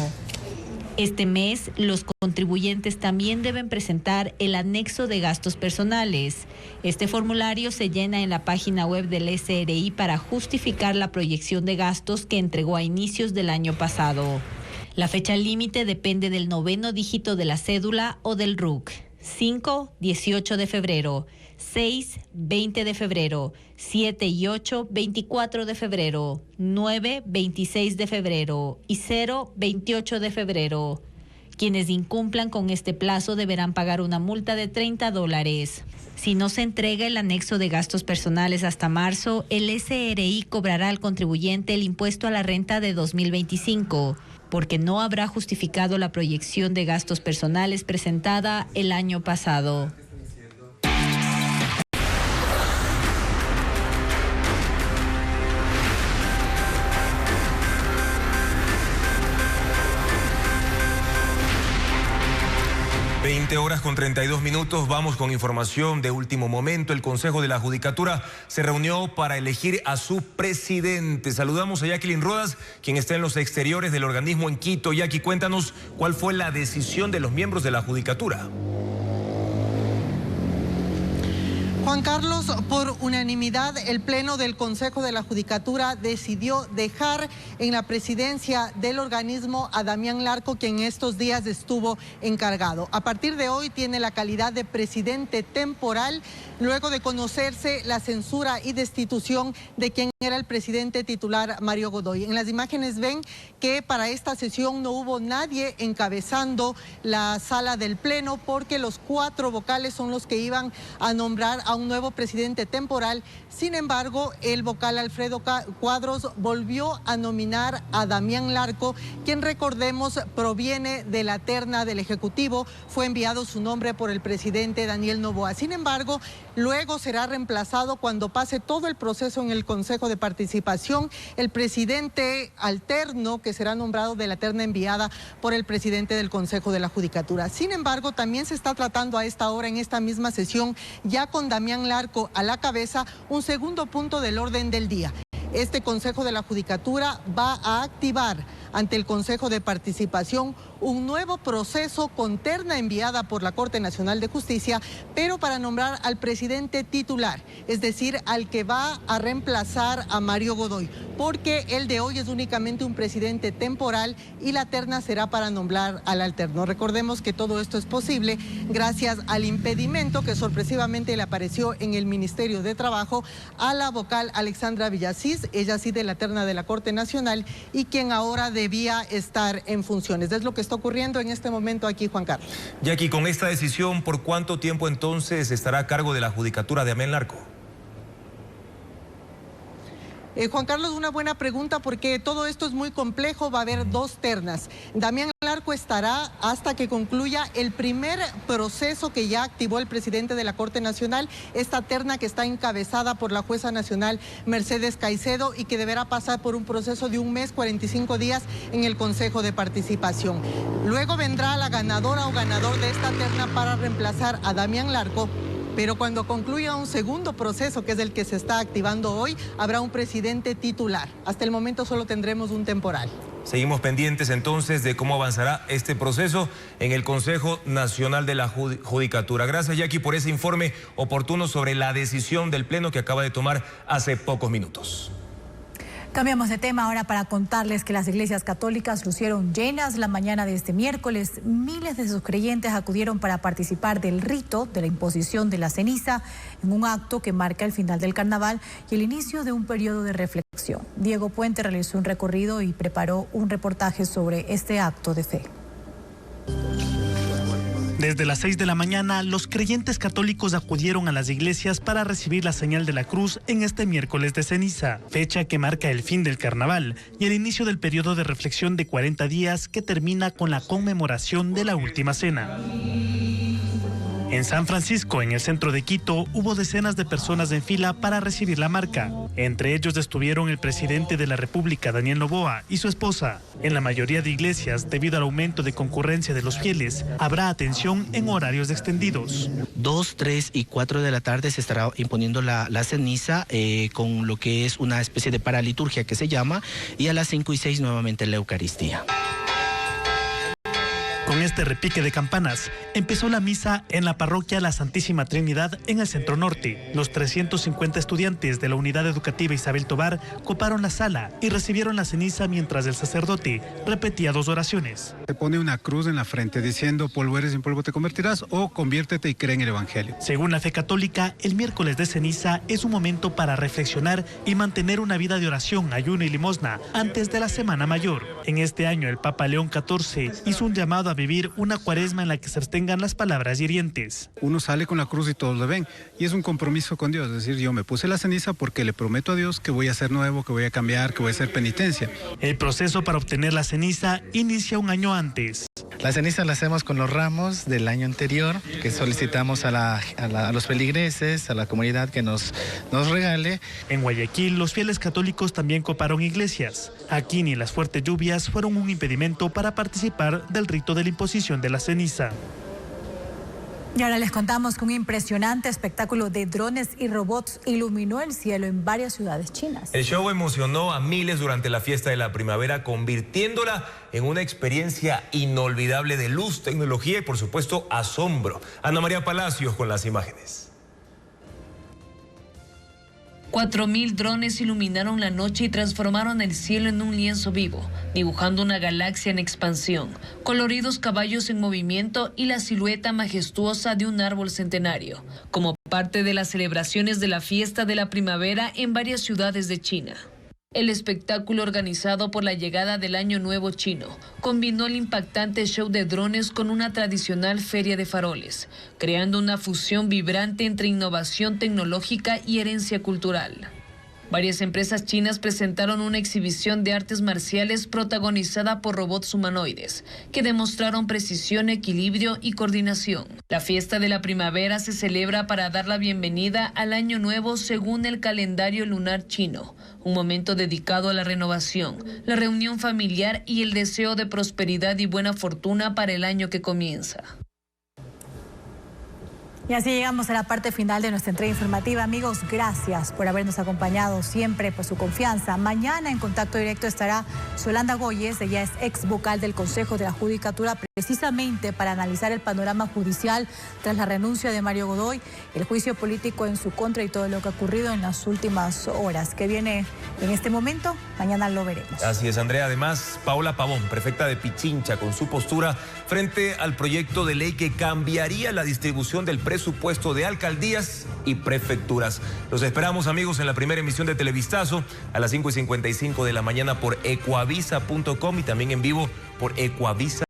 Este mes, los contribuyentes también deben presentar el anexo de gastos personales. Este formulario se llena en la página web del SRI para justificar la proyección de gastos que entregó a inicios del año pasado. La fecha límite depende del 9º dígito de la cédula o del RUC. 5, 18 de febrero, 6, 20 de febrero, 7 y 8, 24 de febrero, 9, 26 de febrero y 0, 28 de febrero. Quienes incumplan con este plazo deberán pagar una multa de $30. Si no se entrega el anexo de gastos personales hasta marzo, el SRI cobrará al contribuyente el impuesto a la renta de 2025. Porque no habrá justificado la proyección de gastos personales presentada el año pasado. Horas con 32 minutos, vamos con información de último momento. El Consejo de la Judicatura se reunió para elegir a su presidente. Saludamos a Jacqueline Rodas, quien está en los exteriores del organismo en Quito. Jackie, cuéntanos cuál fue la decisión de los miembros de la Judicatura. Juan Carlos, por unanimidad, el Pleno del Consejo de la Judicatura decidió dejar en la presidencia del organismo a Damián Larco, quien estos días estuvo encargado. A partir de hoy tiene la calidad de presidente temporal, luego de conocerse la censura y destitución de quien era el presidente titular, Mario Godoy. En las imágenes ven que para esta sesión no hubo nadie encabezando la sala del Pleno porque los 4 vocales son los que iban a nombrar a a un nuevo presidente temporal. Sin embargo, el vocal Alfredo Cuadros volvió a nominar a Damián Larco, quien, recordemos, proviene de la terna del Ejecutivo. Fue enviado su nombre por el presidente Daniel Noboa. Sin embargo, luego será reemplazado cuando pase todo el proceso en el Consejo de Participación. El presidente alterno, que será nombrado de la terna enviada por el presidente del Consejo de la Judicatura. Sin embargo, también se está tratando a esta hora, en esta misma sesión, ya con Damián Larco a la cabeza, un segundo punto del orden del día. Este Consejo de la Judicatura va a activar ante el Consejo de Participación un nuevo proceso con terna enviada por la Corte Nacional de Justicia, pero para nombrar al presidente titular, es decir, al que va a reemplazar a Mario Godoy, porque el de hoy es únicamente un presidente temporal y la terna será para nombrar al alterno. Recordemos que todo esto es posible gracias al impedimento que sorpresivamente le apareció en el Ministerio de Trabajo a la vocal Alexandra Villasís, ella sí de la terna de la Corte Nacional y quien ahora debía estar en funciones. Es lo que está ocurriendo en este momento aquí, Juan Carlos. Jackie, con esta decisión, ¿por cuánto tiempo entonces estará a cargo de la judicatura de Damián Larco? Juan Carlos, una buena pregunta porque todo esto es muy complejo, va a haber dos ternas. Damián Larco estará hasta que concluya el primer proceso que ya activó el presidente de la Corte Nacional, esta terna que está encabezada por la jueza nacional Mercedes Caicedo y que deberá pasar por un proceso de 1 mes, 45 días en el Consejo de Participación. Luego vendrá la ganadora o ganador de esta terna para reemplazar a Damián Larco. Pero cuando concluya un segundo proceso, que es el que se está activando hoy, habrá un presidente titular. Hasta el momento solo tendremos un temporal. Seguimos pendientes entonces de cómo avanzará este proceso en el Consejo Nacional de la Judicatura. Gracias, Jackie, por ese informe oportuno sobre la decisión del Pleno que acaba de tomar hace pocos minutos. Cambiamos de tema ahora para contarles que las iglesias católicas lucieron llenas la mañana de este miércoles. Miles de sus creyentes acudieron para participar del rito de la imposición de la ceniza en un acto que marca el final del carnaval y el inicio de un periodo de reflexión. Diego Puente realizó un recorrido y preparó un reportaje sobre este acto de fe. Desde las 6 de la mañana, los creyentes católicos acudieron a las iglesias para recibir la señal de la cruz en este miércoles de ceniza, fecha que marca el fin del carnaval y el inicio del periodo de reflexión de 40 días que termina con la conmemoración de la última cena. En San Francisco, en el centro de Quito, hubo decenas de personas en fila para recibir la marca. Entre ellos estuvieron el presidente de la República, Daniel Noboa, y su esposa. En la mayoría de iglesias, debido al aumento de concurrencia de los fieles, habrá atención en horarios extendidos. 2, 3 y 4 de la tarde se estará imponiendo la ceniza con lo que es una especie de paraliturgia que se llama, y a las 5 y 6 nuevamente la Eucaristía. Con este repique de campanas, empezó la misa en la parroquia La Santísima Trinidad en el Centro Norte. Los 350 estudiantes de la Unidad Educativa Isabel Tobar coparon la sala y recibieron la ceniza mientras el sacerdote repetía 2 oraciones. Te pone una cruz en la frente diciendo polvo eres y en polvo te convertirás, o conviértete y cree en el Evangelio. Según la fe católica, el miércoles de ceniza es un momento para reflexionar y mantener una vida de oración, ayuno y limosna antes de la Semana Mayor. En este año, el Papa León XIV hizo un llamado a vivir una cuaresma en la que se abstengan las palabras hirientes. Uno sale con la cruz y todos lo ven, y es un compromiso con Dios, es decir, yo me puse la ceniza porque le prometo a Dios que voy a ser nuevo, que voy a cambiar, que voy a hacer penitencia. El proceso para obtener la ceniza inicia un año antes. La ceniza la hacemos con los ramos del año anterior, que solicitamos a los feligreses, a la comunidad que nos regale. En Guayaquil, los fieles católicos también coparon iglesias. Aquí ni las fuertes lluvias fueron un impedimento para participar del rito de la imposición de la ceniza. Y ahora les contamos que un impresionante espectáculo de drones y robots iluminó el cielo en varias ciudades chinas. El show emocionó a miles durante la fiesta de la primavera, convirtiéndola en una experiencia inolvidable de luz, tecnología y, por supuesto, asombro. Ana María Palacios con las imágenes. 4.000 drones iluminaron la noche y transformaron el cielo en un lienzo vivo, dibujando una galaxia en expansión, coloridos caballos en movimiento y la silueta majestuosa de un árbol centenario, como parte de las celebraciones de la fiesta de la primavera en varias ciudades de China. El espectáculo organizado por la llegada del Año Nuevo Chino combinó el impactante show de drones con una tradicional feria de faroles, creando una fusión vibrante entre innovación tecnológica y herencia cultural. Varias empresas chinas presentaron una exhibición de artes marciales protagonizada por robots humanoides, que demostraron precisión, equilibrio y coordinación. La fiesta de la primavera se celebra para dar la bienvenida al Año Nuevo según el calendario lunar chino, un momento dedicado a la renovación, la reunión familiar y el deseo de prosperidad y buena fortuna para el año que comienza. Y así llegamos a la parte final de nuestra entrega informativa. Amigos, gracias por habernos acompañado siempre, por su confianza. Mañana en contacto directo estará Yolanda Goyes, ella es ex vocal del Consejo de la Judicatura, precisamente para analizar el panorama judicial tras la renuncia de Mario Godoy, el juicio político en su contra y todo lo que ha ocurrido en las últimas horas. ¿Qué viene en este momento? Mañana lo veremos. Así es, Andrea. Además, Paola Pavón, prefecta de Pichincha, con su postura frente al proyecto de ley que cambiaría la distribución del presupuesto de alcaldías y prefecturas. Los esperamos, amigos, en la primera emisión de Televistazo a las 5:55 de la mañana por ecuavisa.com y también en vivo por Ecuavisa.